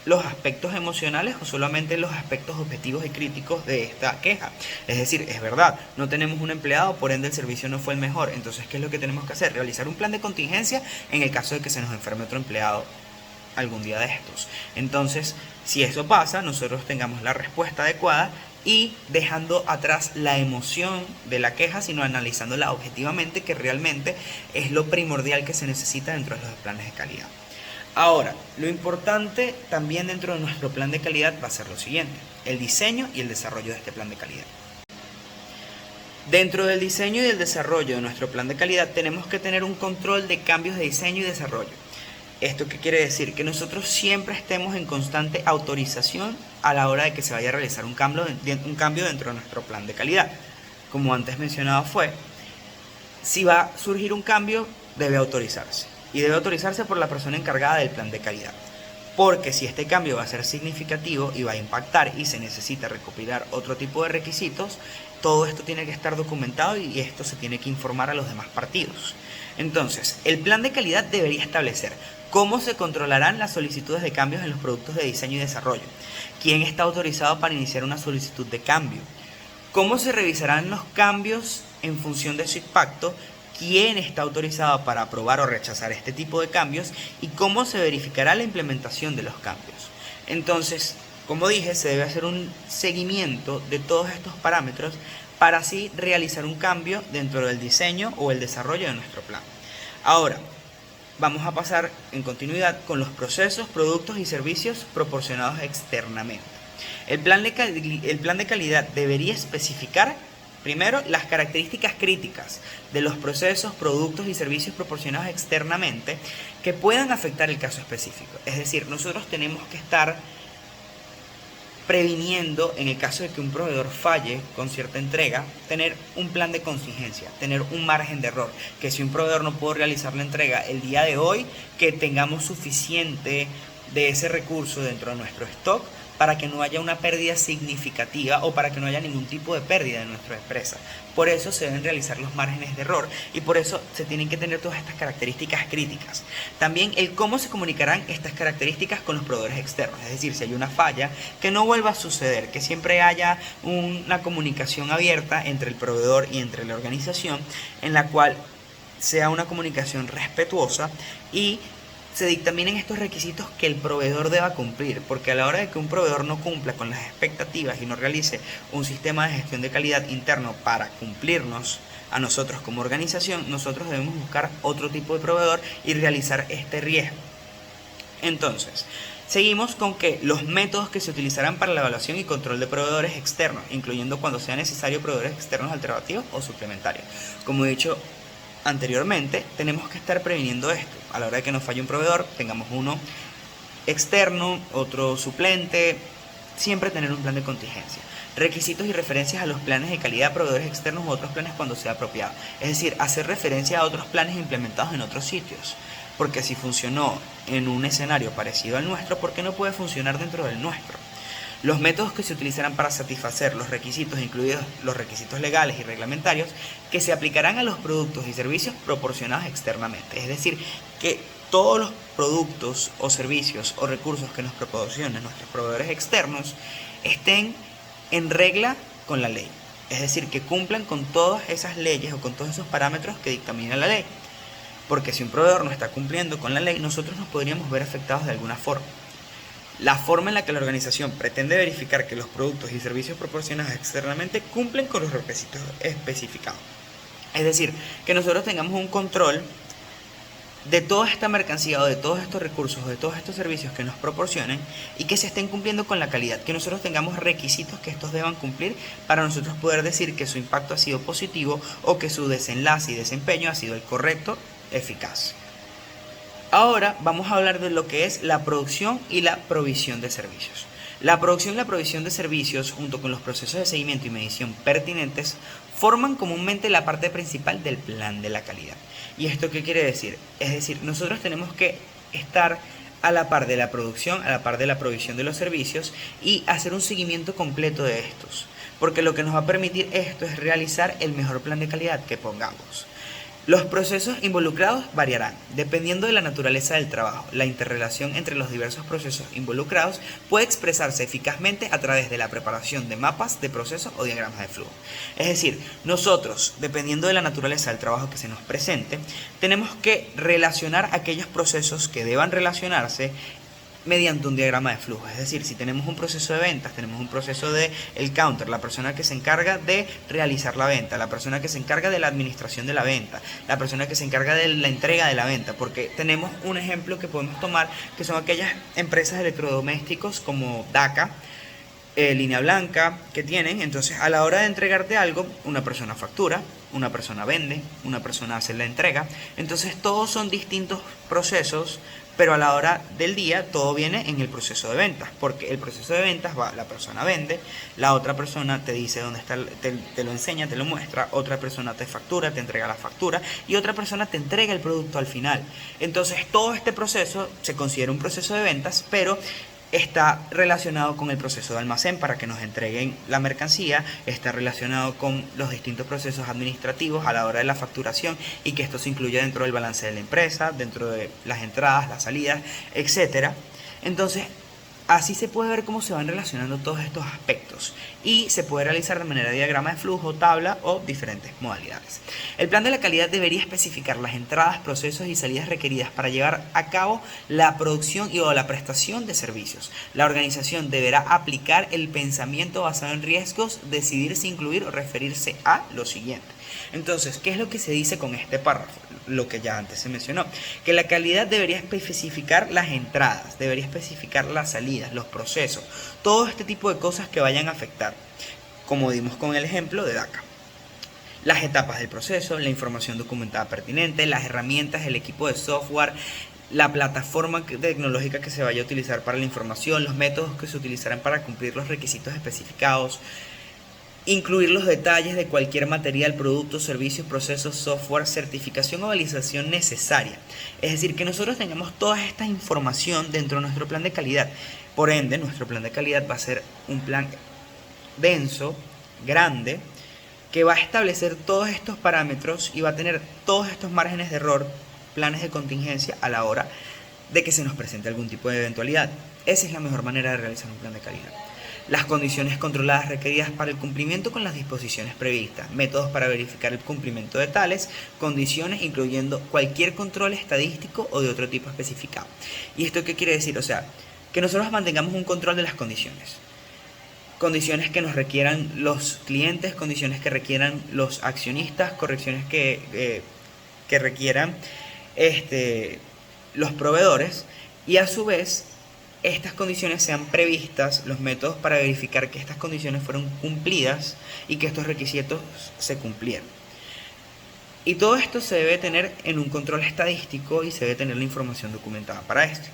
los aspectos emocionales o solamente los aspectos objetivos y críticos de esta queja. Es decir, es verdad, no tenemos un empleado, por ende el servicio no fue el mejor. Entonces, ¿qué es lo que tenemos que hacer? Realizar un plan de contingencia en el caso de que se nos enferme otro empleado algún día de estos. Entonces, si eso pasa, nosotros tengamos la respuesta adecuada y dejando atrás la emoción de la queja, sino analizándola objetivamente, que realmente es lo primordial que se necesita dentro de los planes de calidad. Ahora, lo importante también dentro de nuestro plan de calidad va a ser lo siguiente: el diseño y el desarrollo de este plan de calidad. Dentro del diseño y el desarrollo de nuestro plan de calidad tenemos que tener un control de cambios de diseño y desarrollo. ¿Esto qué quiere decir? Que nosotros siempre estemos en constante autorización a la hora de que se vaya a realizar un cambio dentro de nuestro plan de calidad. Como antes mencionado fue, si va a surgir un cambio, debe autorizarse. Y debe autorizarse por la persona encargada del plan de calidad. Porque si este cambio va a ser significativo y va a impactar y se necesita recopilar otro tipo de requisitos, todo esto tiene que estar documentado y esto se tiene que informar a los demás partidos. Entonces, el plan de calidad debería establecer cómo se controlarán las solicitudes de cambios en los productos de diseño y desarrollo, quién está autorizado para iniciar una solicitud de cambio, cómo se revisarán los cambios en función de su impacto, quién está autorizado para aprobar o rechazar este tipo de cambios y cómo se verificará la implementación de los cambios. Entonces, como dije, se debe hacer un seguimiento de todos estos parámetros para así realizar un cambio dentro del diseño o el desarrollo de nuestro plan. Ahora, vamos a pasar en continuidad con los procesos, productos y servicios proporcionados externamente. El plan de calidad debería especificar primero las características críticas de los procesos, productos y servicios proporcionados externamente que puedan afectar el caso específico. Es decir, nosotros tenemos que estar previniendo, en el caso de que un proveedor falle con cierta entrega, tener un plan de contingencia, tener un margen de error, que si un proveedor no pudo realizar la entrega el día de hoy, que tengamos suficiente de ese recurso dentro de nuestro stock para que no haya una pérdida significativa o para que no haya ningún tipo de pérdida en nuestra empresa. Por eso se deben realizar los márgenes de error y por eso se tienen que tener todas estas características críticas. También el cómo se comunicarán estas características con los proveedores externos, es decir, si hay una falla, que no vuelva a suceder, que siempre haya una comunicación abierta entre el proveedor y entre la organización, en la cual sea una comunicación respetuosa y se dictaminen estos requisitos que el proveedor deba cumplir, porque a la hora de que un proveedor no cumpla con las expectativas y no realice un sistema de gestión de calidad interno para cumplirnos a nosotros como organización, nosotros debemos buscar otro tipo de proveedor y realizar este riesgo. Entonces, seguimos con que los métodos que se utilizarán para la evaluación y control de proveedores externos, incluyendo cuando sea necesario proveedores externos alternativos o suplementarios. Como he dicho anteriormente, tenemos que estar previniendo esto. A la hora de que nos falle un proveedor, tengamos uno externo, otro suplente, siempre tener un plan de contingencia. Requisitos y referencias a los planes de calidad, proveedores externos u otros planes cuando sea apropiado. Es decir, hacer referencia a otros planes implementados en otros sitios. Porque si funcionó en un escenario parecido al nuestro, ¿por qué no puede funcionar dentro del nuestro? Los métodos que se utilizarán para satisfacer los requisitos, incluidos los requisitos legales y reglamentarios, que se aplicarán a los productos y servicios proporcionados externamente. Es decir, que todos los productos o servicios o recursos que nos proporcionen nuestros proveedores externos estén en regla con la ley. Es decir, que cumplan con todas esas leyes o con todos esos parámetros que dictamina la ley. Porque si un proveedor no está cumpliendo con la ley, nosotros nos podríamos ver afectados de alguna forma. La forma en la que la organización pretende verificar que los productos y servicios proporcionados externamente cumplen con los requisitos especificados. Es decir, que nosotros tengamos un control de toda esta mercancía o de todos estos recursos o de todos estos servicios que nos proporcionen y que se estén cumpliendo con la calidad, que nosotros tengamos requisitos que estos deban cumplir para nosotros poder decir que su impacto ha sido positivo o que su desenlace y desempeño ha sido el correcto, eficaz. Ahora vamos a hablar de lo que es la producción y la provisión de servicios. La producción y la provisión de servicios, junto con los procesos de seguimiento y medición pertinentes, forman comúnmente la parte principal del plan de la calidad. ¿Y esto qué quiere decir? Es decir, nosotros tenemos que estar a la par de la producción, a la par de la provisión de los servicios y hacer un seguimiento completo de estos. Porque lo que nos va a permitir esto es realizar el mejor plan de calidad que pongamos. Los procesos involucrados variarán, dependiendo de la naturaleza del trabajo. La interrelación entre los diversos procesos involucrados puede expresarse eficazmente a través de la preparación de mapas de procesos o diagramas de flujo. Es decir, nosotros, dependiendo de la naturaleza del trabajo que se nos presente, tenemos que relacionar aquellos procesos que deban relacionarse mediante un diagrama de flujo. Es decir, si tenemos un proceso de ventas, tenemos un proceso de el counter, la persona que se encarga de realizar la venta, la persona que se encarga de la administración de la venta, la persona que se encarga de la entrega de la venta, porque tenemos un ejemplo que podemos tomar, que son aquellas empresas de electrodomésticos como DACA, línea blanca, que tienen. Entonces, a la hora de entregarte algo, una persona factura, una persona vende, una persona hace la entrega. Entonces, todos son distintos procesos, pero a la hora del día todo viene en el proceso de ventas, porque el proceso de ventas va, la persona vende, la otra persona te dice dónde está, te lo enseña, te lo muestra, otra persona te factura, te entrega la factura y otra persona te entrega el producto al final. Entonces todo este proceso se considera un proceso de ventas, pero está relacionado con el proceso de almacén para que nos entreguen la mercancía, está relacionado con los distintos procesos administrativos a la hora de la facturación y que esto se incluya dentro del balance de la empresa, dentro de las entradas, las salidas, etcétera. Entonces, así se puede ver cómo se van relacionando todos estos aspectos y se puede realizar de manera de diagrama de flujo, tabla o diferentes modalidades. El plan de la calidad debería especificar las entradas, procesos y salidas requeridas para llevar a cabo la producción y o la prestación de servicios. La organización deberá aplicar el pensamiento basado en riesgos, decidir si incluir o referirse a lo siguiente. Entonces, ¿qué es lo que se dice con este párrafo? Lo que ya antes se mencionó, que la calidad debería especificar las entradas, debería especificar las salidas, los procesos, todo este tipo de cosas que vayan a afectar, como dimos con el ejemplo de DACA. Las etapas del proceso, la información documentada pertinente, las herramientas, el equipo de software, la plataforma tecnológica que se vaya a utilizar para la información, los métodos que se utilizarán para cumplir los requisitos especificados, incluir los detalles de cualquier material, producto, servicio, proceso, software, certificación o validación necesaria. Es decir, que nosotros tengamos toda esta información dentro de nuestro plan de calidad. Por ende, nuestro plan de calidad va a ser un plan denso, grande, que va a establecer todos estos parámetros y va a tener todos estos márgenes de error, planes de contingencia a la hora de que se nos presente algún tipo de eventualidad. Esa es la mejor manera de realizar un plan de calidad. Las condiciones controladas requeridas para el cumplimiento con las disposiciones previstas, métodos para verificar el cumplimiento de tales condiciones, incluyendo cualquier control estadístico o de otro tipo especificado. ¿Y esto qué quiere decir? O sea, que nosotros mantengamos un control de las condiciones. Condiciones que nos requieran los clientes, condiciones que requieran los accionistas, correcciones que requieran los proveedores, y a su vez estas condiciones sean previstas, los métodos para verificar que estas condiciones fueron cumplidas y que estos requisitos se cumplieron. Y todo esto se debe tener en un control estadístico y se debe tener la información documentada para esto.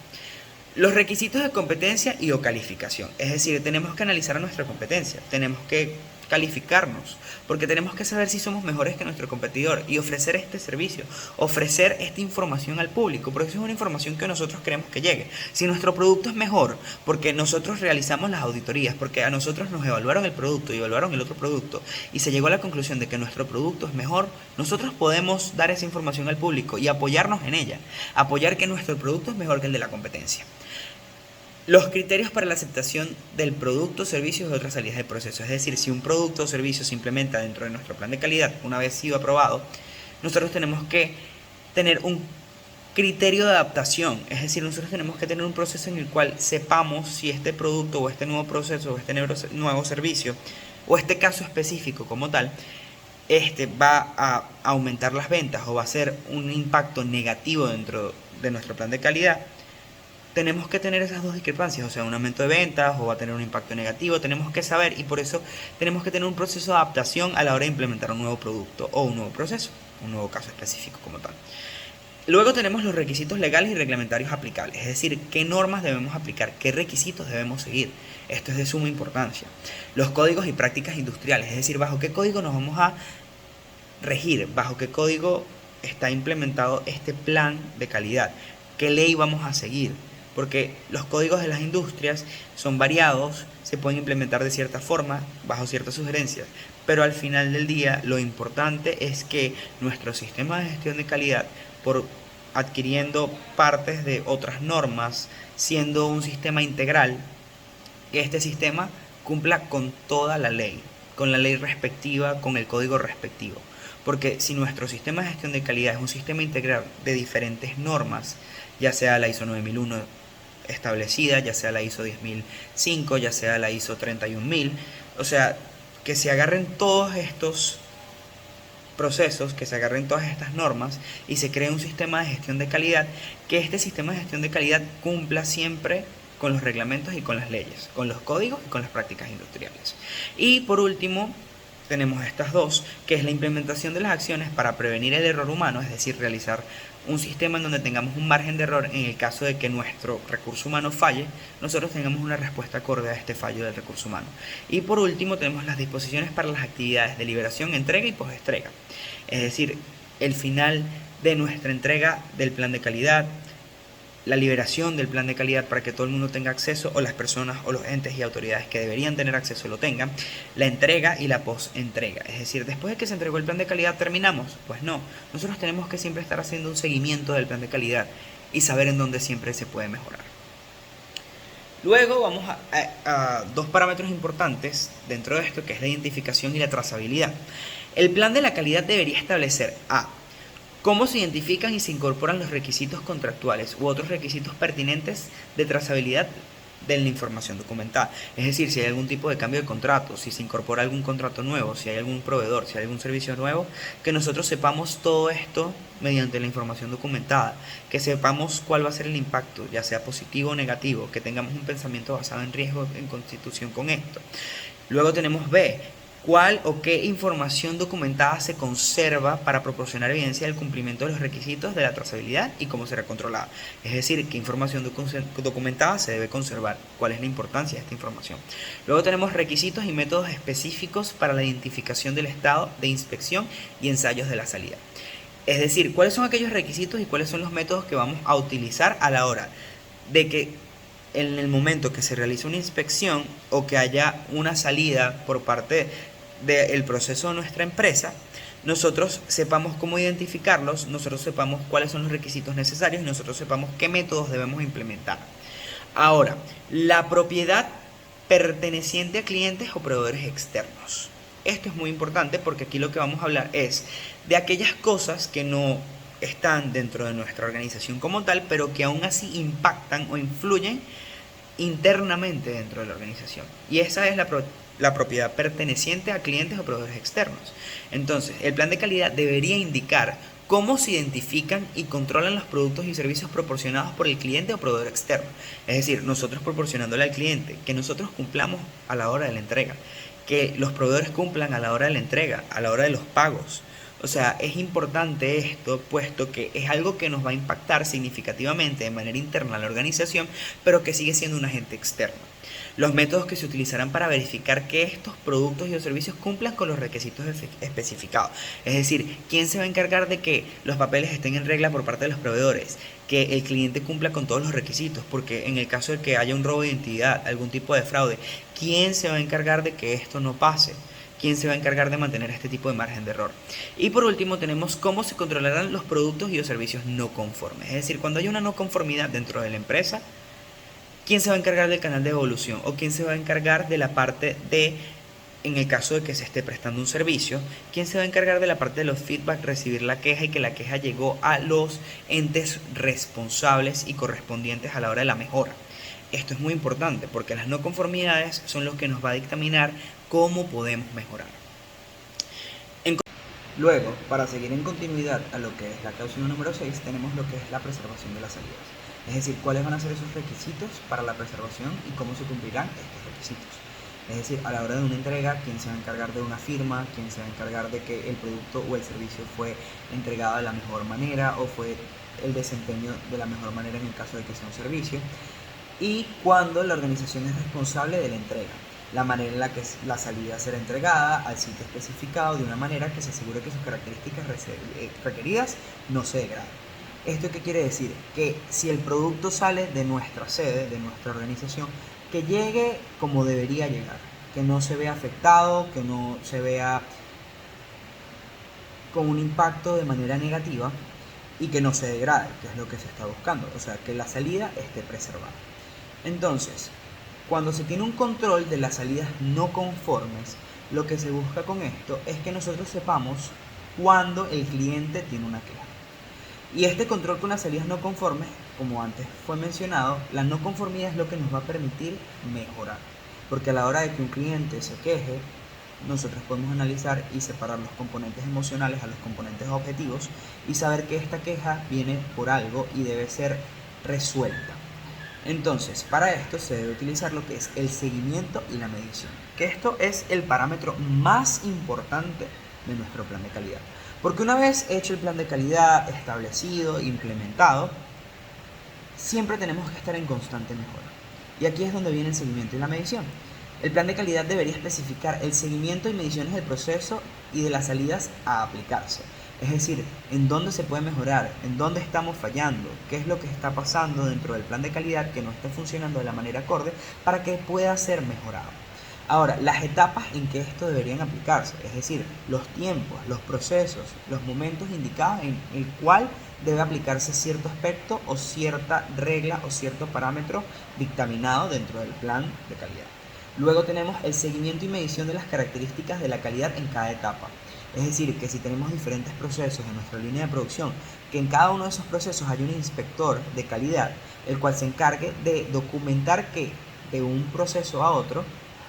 Los requisitos de competencia y o calificación, es decir, tenemos que analizar nuestra competencia, tenemos que calificarnos, porque tenemos que saber si somos mejores que nuestro competidor y ofrecer este servicio, ofrecer esta información al público, porque eso es una información que nosotros queremos que llegue. Si nuestro producto es mejor, porque nosotros realizamos las auditorías, porque a nosotros nos evaluaron el producto y evaluaron el otro producto y se llegó a la conclusión de que nuestro producto es mejor, nosotros podemos dar esa información al público y apoyarnos en ella, apoyar que nuestro producto es mejor que el de la competencia. Los criterios para la aceptación del producto, servicios y otras salidas de proceso. Es decir, si un producto o servicio se implementa dentro de nuestro plan de calidad, una vez sido aprobado, nosotros tenemos que tener un criterio de adaptación. Es decir, nosotros tenemos que tener un proceso en el cual sepamos si este producto o este nuevo proceso o este nuevo servicio o este caso específico como tal va a aumentar las ventas o va a ser un impacto negativo dentro de nuestro plan de calidad. Tenemos que tener esas dos discrepancias, o sea, un aumento de ventas o va a tener un impacto negativo, tenemos que saber, y por eso tenemos que tener un proceso de adaptación a la hora de implementar un nuevo producto o un nuevo proceso, un nuevo caso específico como tal. Luego tenemos los requisitos legales y reglamentarios aplicables, es decir, qué normas debemos aplicar, qué requisitos debemos seguir. Esto es de suma importancia. Los códigos y prácticas industriales, es decir, bajo qué código nos vamos a regir, bajo qué código está implementado este plan de calidad, qué ley vamos a seguir. porque los códigos de las industrias son variados, se pueden implementar de cierta forma, bajo ciertas sugerencias, pero al final del día lo importante es que nuestro sistema de gestión de calidad, por adquiriendo partes de otras normas, siendo un sistema integral, que este sistema cumpla con toda la ley, con la ley respectiva, con el código respectivo. Porque si nuestro sistema de gestión de calidad es un sistema integral de diferentes normas, ya sea la ISO 9001 establecida, ya sea la ISO 10005, ya sea la ISO 31000, o sea, que se agarren todos estos procesos, que se agarren todas estas normas y se cree un sistema de gestión de calidad, que este sistema de gestión de calidad cumpla siempre con los reglamentos y con las leyes, con los códigos y con las prácticas industriales. Y por último, tenemos estas dos, que es la implementación de las acciones para prevenir el error humano, es decir, realizar un sistema en donde tengamos un margen de error en el caso de que nuestro recurso humano falle, nosotros tengamos una respuesta acorde a este fallo del recurso humano. Y por último tenemos las disposiciones para las actividades de liberación, entrega y postestrega, es decir, el final de nuestra entrega del plan de calidad, la liberación del plan de calidad para que todo el mundo tenga acceso, o las personas o los entes y autoridades que deberían tener acceso lo tengan, la entrega y la post-entrega. Es decir, después de que se entregó el plan de calidad, ¿terminamos? Pues no, nosotros tenemos que siempre estar haciendo un seguimiento del plan de calidad y saber en dónde siempre se puede mejorar. Luego vamos a dos parámetros importantes dentro de esto, que es la identificación y la trazabilidad. El plan de la calidad debería establecer cómo se identifican y se incorporan los requisitos contractuales u otros requisitos pertinentes de trazabilidad de la información documentada. Es decir, si hay algún tipo de cambio de contrato, si se incorpora algún contrato nuevo, si hay algún proveedor, si hay algún servicio nuevo, que nosotros sepamos todo esto mediante la información documentada, que sepamos cuál va a ser el impacto, ya sea positivo o negativo, que tengamos un pensamiento basado en riesgo en constitución con esto. Luego tenemos B, cuál o qué información documentada se conserva para proporcionar evidencia del cumplimiento de los requisitos de la trazabilidad y cómo será controlada. Es decir, qué información documentada se debe conservar, cuál es la importancia de esta información. Luego tenemos requisitos y métodos específicos para la identificación del estado de inspección y ensayos de la salida. Es decir, cuáles son aquellos requisitos y cuáles son los métodos que vamos a utilizar a la hora de que en el momento que se realice una inspección o que haya una salida por parte del proceso de nuestra empresa, nosotros sepamos cómo identificarlos, nosotros sepamos cuáles son los requisitos necesarios y nosotros sepamos qué métodos debemos implementar. Ahora, la propiedad perteneciente a clientes o proveedores externos. Esto es muy importante porque aquí lo que vamos a hablar es de aquellas cosas que no están dentro de nuestra organización como tal, pero que aún así impactan o influyen internamente dentro de la organización. Y esa es la propiedad perteneciente a clientes o proveedores externos. Entonces, el plan de calidad debería indicar cómo se identifican y controlan los productos y servicios proporcionados por el cliente o proveedor externo. Es decir, nosotros proporcionándole al cliente, que nosotros cumplamos a la hora de la entrega, que los proveedores cumplan a la hora de la entrega, a la hora de los pagos. O sea, es importante esto, puesto que es algo que nos va a impactar significativamente de manera interna a la organización, pero que sigue siendo un agente externo. Los métodos que se utilizarán para verificar que estos productos y los servicios cumplan con los requisitos especificados. Es decir, ¿quién se va a encargar de que los papeles estén en regla por parte de los proveedores? Que el cliente cumpla con todos los requisitos, porque en el caso de que haya un robo de identidad, algún tipo de fraude, ¿quién se va a encargar de que esto no pase? ¿Quién se va a encargar de mantener este tipo de margen de error? Y por último tenemos cómo se controlarán los productos y los servicios no conformes. Es decir, cuando hay una no conformidad dentro de la empresa, ¿quién se va a encargar del canal de evolución? ¿O quién se va a encargar de la parte de, en el caso de que se esté prestando un servicio, quién se va a encargar de la parte de los feedback, recibir la queja y que la queja llegó a los entes responsables y correspondientes a la hora de la mejora? Esto es muy importante porque las no conformidades son los que nos va a dictaminar cómo podemos mejorar. Luego, para seguir en continuidad a lo que es la cláusula número 6, tenemos lo que es la preservación de las salidas. Es decir, cuáles van a ser esos requisitos para la preservación y cómo se cumplirán estos requisitos. Es decir, a la hora de una entrega, quién se va a encargar de una firma, quién se va a encargar de que el producto o el servicio fue entregado de la mejor manera o fue el desempeño de la mejor manera en el caso de que sea un servicio, y cuándo la organización es responsable de la entrega, la manera en la que la salida será entregada al sitio especificado de una manera que se asegure que sus características requeridas no se degraden. ¿Esto qué quiere decir? Que si el producto sale de nuestra sede, de nuestra organización, que llegue como debería llegar, que no se vea afectado, que no se vea con un impacto de manera negativa y que no se degrade, que es lo que se está buscando, o sea, que la salida esté preservada. Entonces, cuando se tiene un control de las salidas no conformes, lo que se busca con esto es que nosotros sepamos cuándo el cliente tiene una queja. Y este control con las salidas no conformes, como antes fue mencionado, la no conformidad es lo que nos va a permitir mejorar. Porque a la hora de que un cliente se queje, nosotros podemos analizar y separar los componentes emocionales a los componentes objetivos y saber que esta queja viene por algo y debe ser resuelta. Entonces, para esto se debe utilizar lo que es el seguimiento y la medición, que esto es el parámetro más importante de nuestro plan de calidad. Porque una vez hecho el plan de calidad, establecido, implementado, siempre tenemos que estar en constante mejora. Y aquí es donde viene el seguimiento y la medición. El plan de calidad debería especificar el seguimiento y mediciones del proceso y de las salidas a aplicarse. Es decir, en dónde se puede mejorar, en dónde estamos fallando, qué es lo que está pasando dentro del plan de calidad que no está funcionando de la manera acorde para que pueda ser mejorado. Ahora, las etapas en que esto deberían aplicarse, es decir, los tiempos, los procesos, los momentos indicados en el cual debe aplicarse cierto aspecto o cierta regla o cierto parámetro dictaminado dentro del plan de calidad. Luego tenemos el seguimiento y medición de las características de la calidad en cada etapa. Es decir, que si tenemos diferentes procesos en nuestra línea de producción, que en cada uno de esos procesos hay un inspector de calidad, el cual se encargue de documentar que de un proceso a otro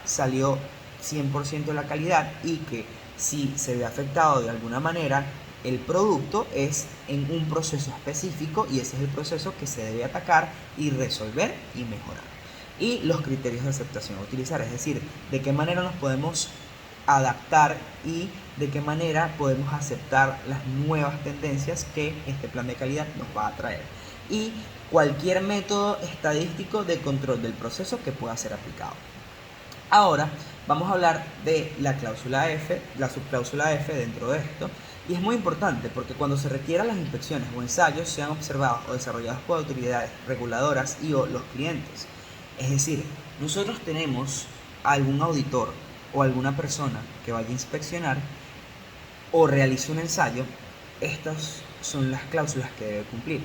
salió 100% la calidad y que si se ve afectado de alguna manera el producto es en un proceso específico y ese es el proceso que se debe atacar y resolver y mejorar. Y los criterios de aceptación a utilizar, es decir, de qué manera nos podemos adaptar y de qué manera podemos aceptar las nuevas tendencias que este plan de calidad nos va a traer. Y cualquier método estadístico de control del proceso que pueda ser aplicado. Ahora vamos a hablar de la cláusula F, la subcláusula F dentro de esto, y es muy importante porque cuando se requieran las inspecciones o ensayos sean observados o desarrollados por autoridades reguladoras y o los clientes. Es decir, nosotros tenemos algún auditor o alguna persona que vaya a inspeccionar o realice un ensayo, estas son las cláusulas que debe cumplir.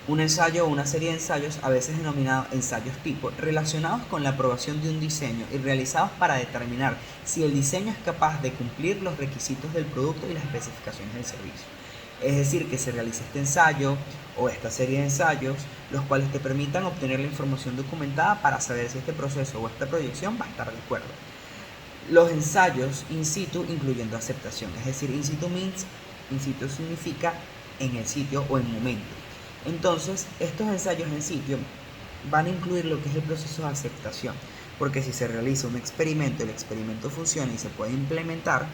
Un ensayo o una serie de ensayos, a veces denominados ensayos tipo, relacionados con la aprobación de un diseño y realizados para determinar si el diseño es capaz de cumplir los requisitos del producto y las especificaciones del servicio. Es decir, que se realice este ensayo o esta serie de ensayos, los cuales te permitan obtener la información documentada para saber si este proceso o esta proyección va a estar de acuerdo. Los ensayos in situ incluyendo aceptación, es decir, in situ significa en el sitio o en momento. Entonces, estos ensayos en sitio van a incluir lo que es el proceso de aceptación, porque si se realiza un experimento, el experimento funciona y se puede implementar,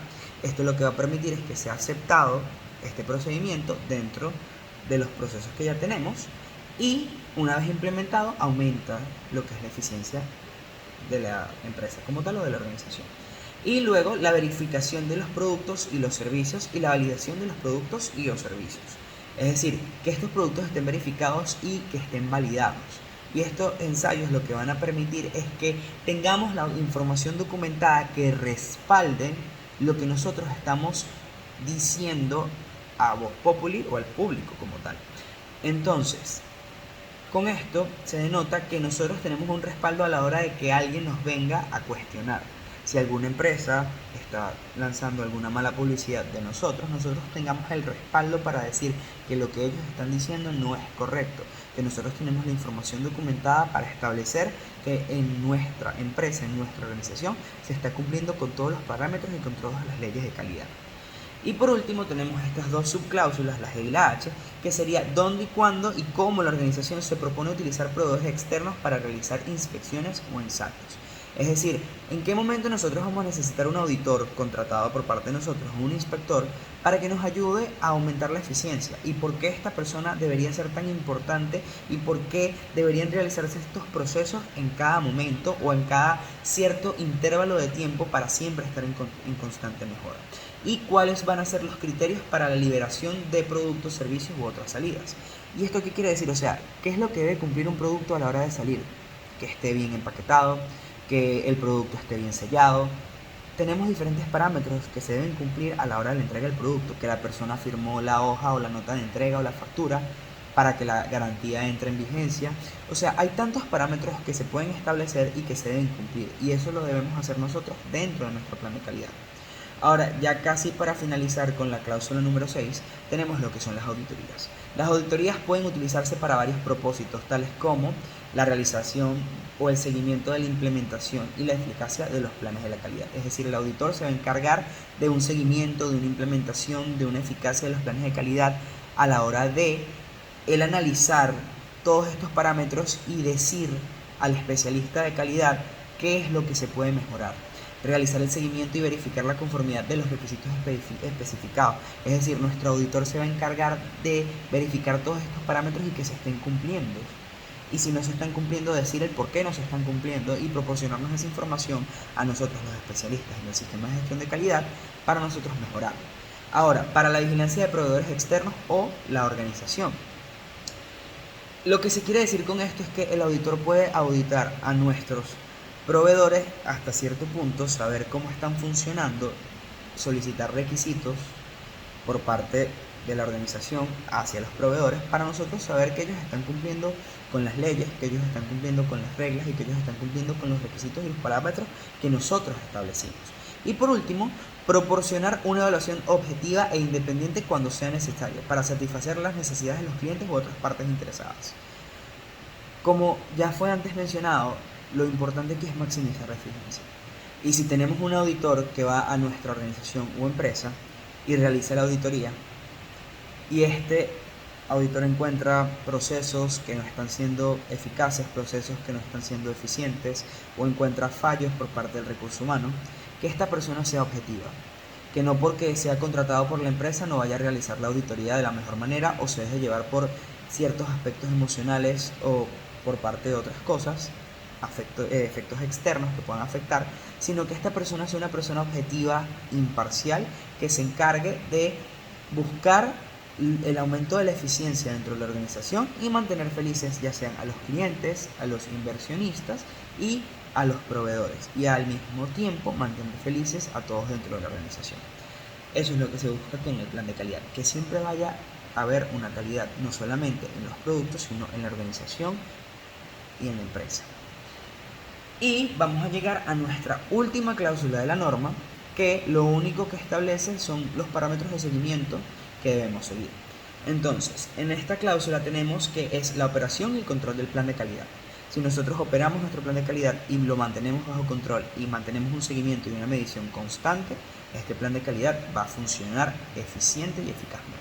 esto lo que va a permitir es que sea aceptado este procedimiento dentro de los procesos que ya tenemos y una vez implementado aumenta lo que es la eficiencia de la empresa como tal o de la organización. Y luego la verificación de los productos y los servicios y la validación de los productos y los servicios. Es decir, que estos productos estén verificados y que estén validados. Y estos ensayos lo que van a permitir es que tengamos la información documentada que respalde lo que nosotros estamos diciendo a voz populi o al público como tal. Entonces, con esto se denota que nosotros tenemos un respaldo a la hora de que alguien nos venga a cuestionar. Si alguna empresa está lanzando alguna mala publicidad de nosotros tengamos el respaldo para decir que lo que ellos están diciendo no es correcto, que nosotros tenemos la información documentada para establecer que en nuestra empresa, en nuestra organización, se está cumpliendo con todos los parámetros y con todas las leyes de calidad. Y por último tenemos estas dos subcláusulas, la G y la H, que sería dónde y cuándo y cómo la organización se propone utilizar proveedores externos para realizar inspecciones o ensayos. Es decir, ¿en qué momento nosotros vamos a necesitar un auditor contratado por parte de nosotros, un inspector, para que nos ayude a aumentar la eficiencia? ¿Y por qué esta persona debería ser tan importante? ¿Y por qué deberían realizarse estos procesos en cada momento o en cada cierto intervalo de tiempo para siempre estar en constante mejora? ¿Y cuáles van a ser los criterios para la liberación de productos, servicios u otras salidas? ¿Y esto qué quiere decir? O sea, ¿qué es lo que debe cumplir un producto a la hora de salir? Que esté bien empaquetado, que el producto esté bien sellado. Tenemos diferentes parámetros que se deben cumplir a la hora de la entrega del producto, que la persona firmó la hoja o la nota de entrega o la factura para que la garantía entre en vigencia. O sea, hay tantos parámetros que se pueden establecer y que se deben cumplir, y eso lo debemos hacer nosotros dentro de nuestro plan de calidad. Ahora, ya casi para finalizar con la cláusula número 6, tenemos lo que son las auditorías. Las auditorías pueden utilizarse para varios propósitos, tales como la realización o el seguimiento de la implementación y la eficacia de los planes de la calidad. Es decir, el auditor se va a encargar de un seguimiento, de una implementación, de una eficacia de los planes de calidad a la hora de el analizar todos estos parámetros y decir al especialista de calidad qué es lo que se puede mejorar. Realizar el seguimiento y verificar la conformidad de los requisitos especificados. Es decir, nuestro auditor se va a encargar de verificar todos estos parámetros y que se estén cumpliendo. Y si no se están cumpliendo, decir el por qué no se están cumpliendo y proporcionarnos esa información a nosotros, los especialistas en el sistema de gestión de calidad, para nosotros mejorar. Ahora, para la vigilancia de proveedores externos o la organización. Lo que se quiere decir con esto es que el auditor puede auditar a nuestros proveedores hasta cierto punto, saber cómo están funcionando, solicitar requisitos por parte de la organización hacia los proveedores para nosotros saber que ellos están cumpliendo con las leyes, que ellos están cumpliendo con las reglas y que ellos están cumpliendo con los requisitos y los parámetros que nosotros establecimos. Y por último, proporcionar una evaluación objetiva e independiente cuando sea necesario para satisfacer las necesidades de los clientes u otras partes interesadas. Como ya fue antes mencionado, lo importante aquí es maximizar la eficiencia. Y si tenemos un auditor que va a nuestra organización o empresa y realiza la auditoría, y este auditor encuentra procesos que no están siendo eficaces, procesos que no están siendo eficientes, o encuentra fallos por parte del recurso humano, que esta persona sea objetiva, que no porque sea contratado por la empresa no vaya a realizar la auditoría de la mejor manera o se deje llevar por ciertos aspectos emocionales o por parte de otras cosas, efectos externos que puedan afectar, sino que esta persona sea una persona objetiva, imparcial, que se encargue de buscar el aumento de la eficiencia dentro de la organización y mantener felices ya sean a los clientes, a los inversionistas y a los proveedores, y al mismo tiempo mantener felices a todos dentro de la organización. Eso es lo que se busca con el plan de calidad, que siempre vaya a haber una calidad no solamente en los productos, sino en la organización y en la empresa. Y vamos a llegar a nuestra última cláusula de la norma, que lo único que establece son los parámetros de seguimiento que debemos seguir. Entonces, en esta cláusula tenemos que es la operación y el control del plan de calidad. Si nosotros operamos nuestro plan de calidad y lo mantenemos bajo control y mantenemos un seguimiento y una medición constante, este plan de calidad va a funcionar eficiente y eficazmente.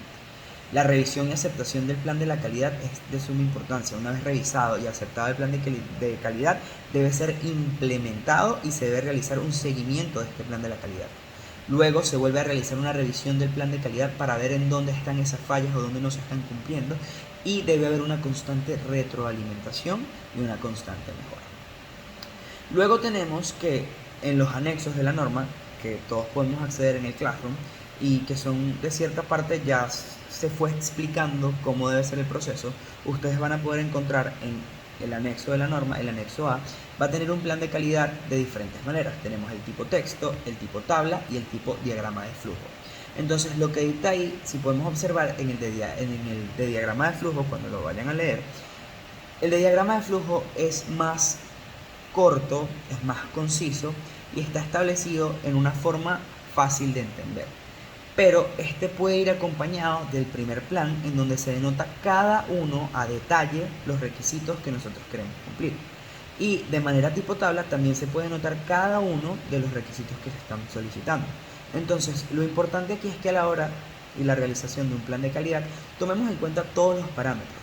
La revisión y aceptación del plan de la calidad es de suma importancia. Una vez revisado y aceptado el plan de calidad, debe ser implementado y se debe realizar un seguimiento de este plan de la calidad. Luego se vuelve a realizar una revisión del plan de calidad para ver en dónde están esas fallas o dónde no se están cumpliendo, y debe haber una constante retroalimentación y una constante mejora. Luego tenemos que en los anexos de la norma, que todos podemos acceder en el Classroom y que son de cierta parte ya se fue explicando cómo debe ser el proceso, ustedes van a poder encontrar en el anexo de la norma, el anexo A, va a tener un plan de calidad de diferentes maneras. Tenemos el tipo texto, el tipo tabla y el tipo diagrama de flujo. Entonces lo que dicta ahí, si podemos observar en el de diagrama de flujo, cuando lo vayan a leer, el de diagrama de flujo es más corto, es más conciso y está establecido en una forma fácil de entender. Pero este puede ir acompañado del primer plan, en donde se denota cada uno a detalle los requisitos que nosotros queremos cumplir. Y de manera tipo tabla también se puede notar cada uno de los requisitos que se están solicitando. Entonces, lo importante aquí es que a la hora y la realización de un plan de calidad tomemos en cuenta todos los parámetros.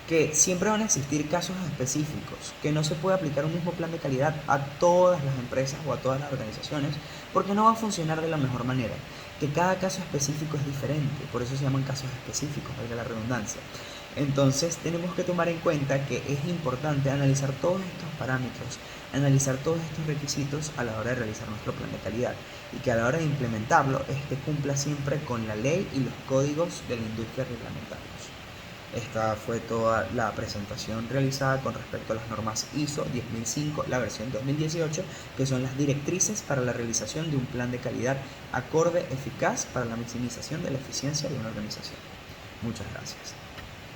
que siempre van a existir casos específicos, que no se puede aplicar un mismo plan de calidad a todas las empresas o a todas las organizaciones, porque no va a funcionar de la mejor manera, que cada caso específico es diferente, por eso se llaman casos específicos, valga la redundancia. Entonces tenemos que tomar en cuenta que es importante analizar todos estos parámetros, analizar todos estos requisitos a la hora de realizar nuestro plan de calidad y que a la hora de implementarlo este cumpla siempre con la ley y los códigos de la industria reglamentarios. Esta fue toda la presentación realizada con respecto a las normas ISO 10005, la versión 2018, que son las directrices para la realización de un plan de calidad acorde, eficaz para la maximización de la eficiencia de una organización. Muchas gracias.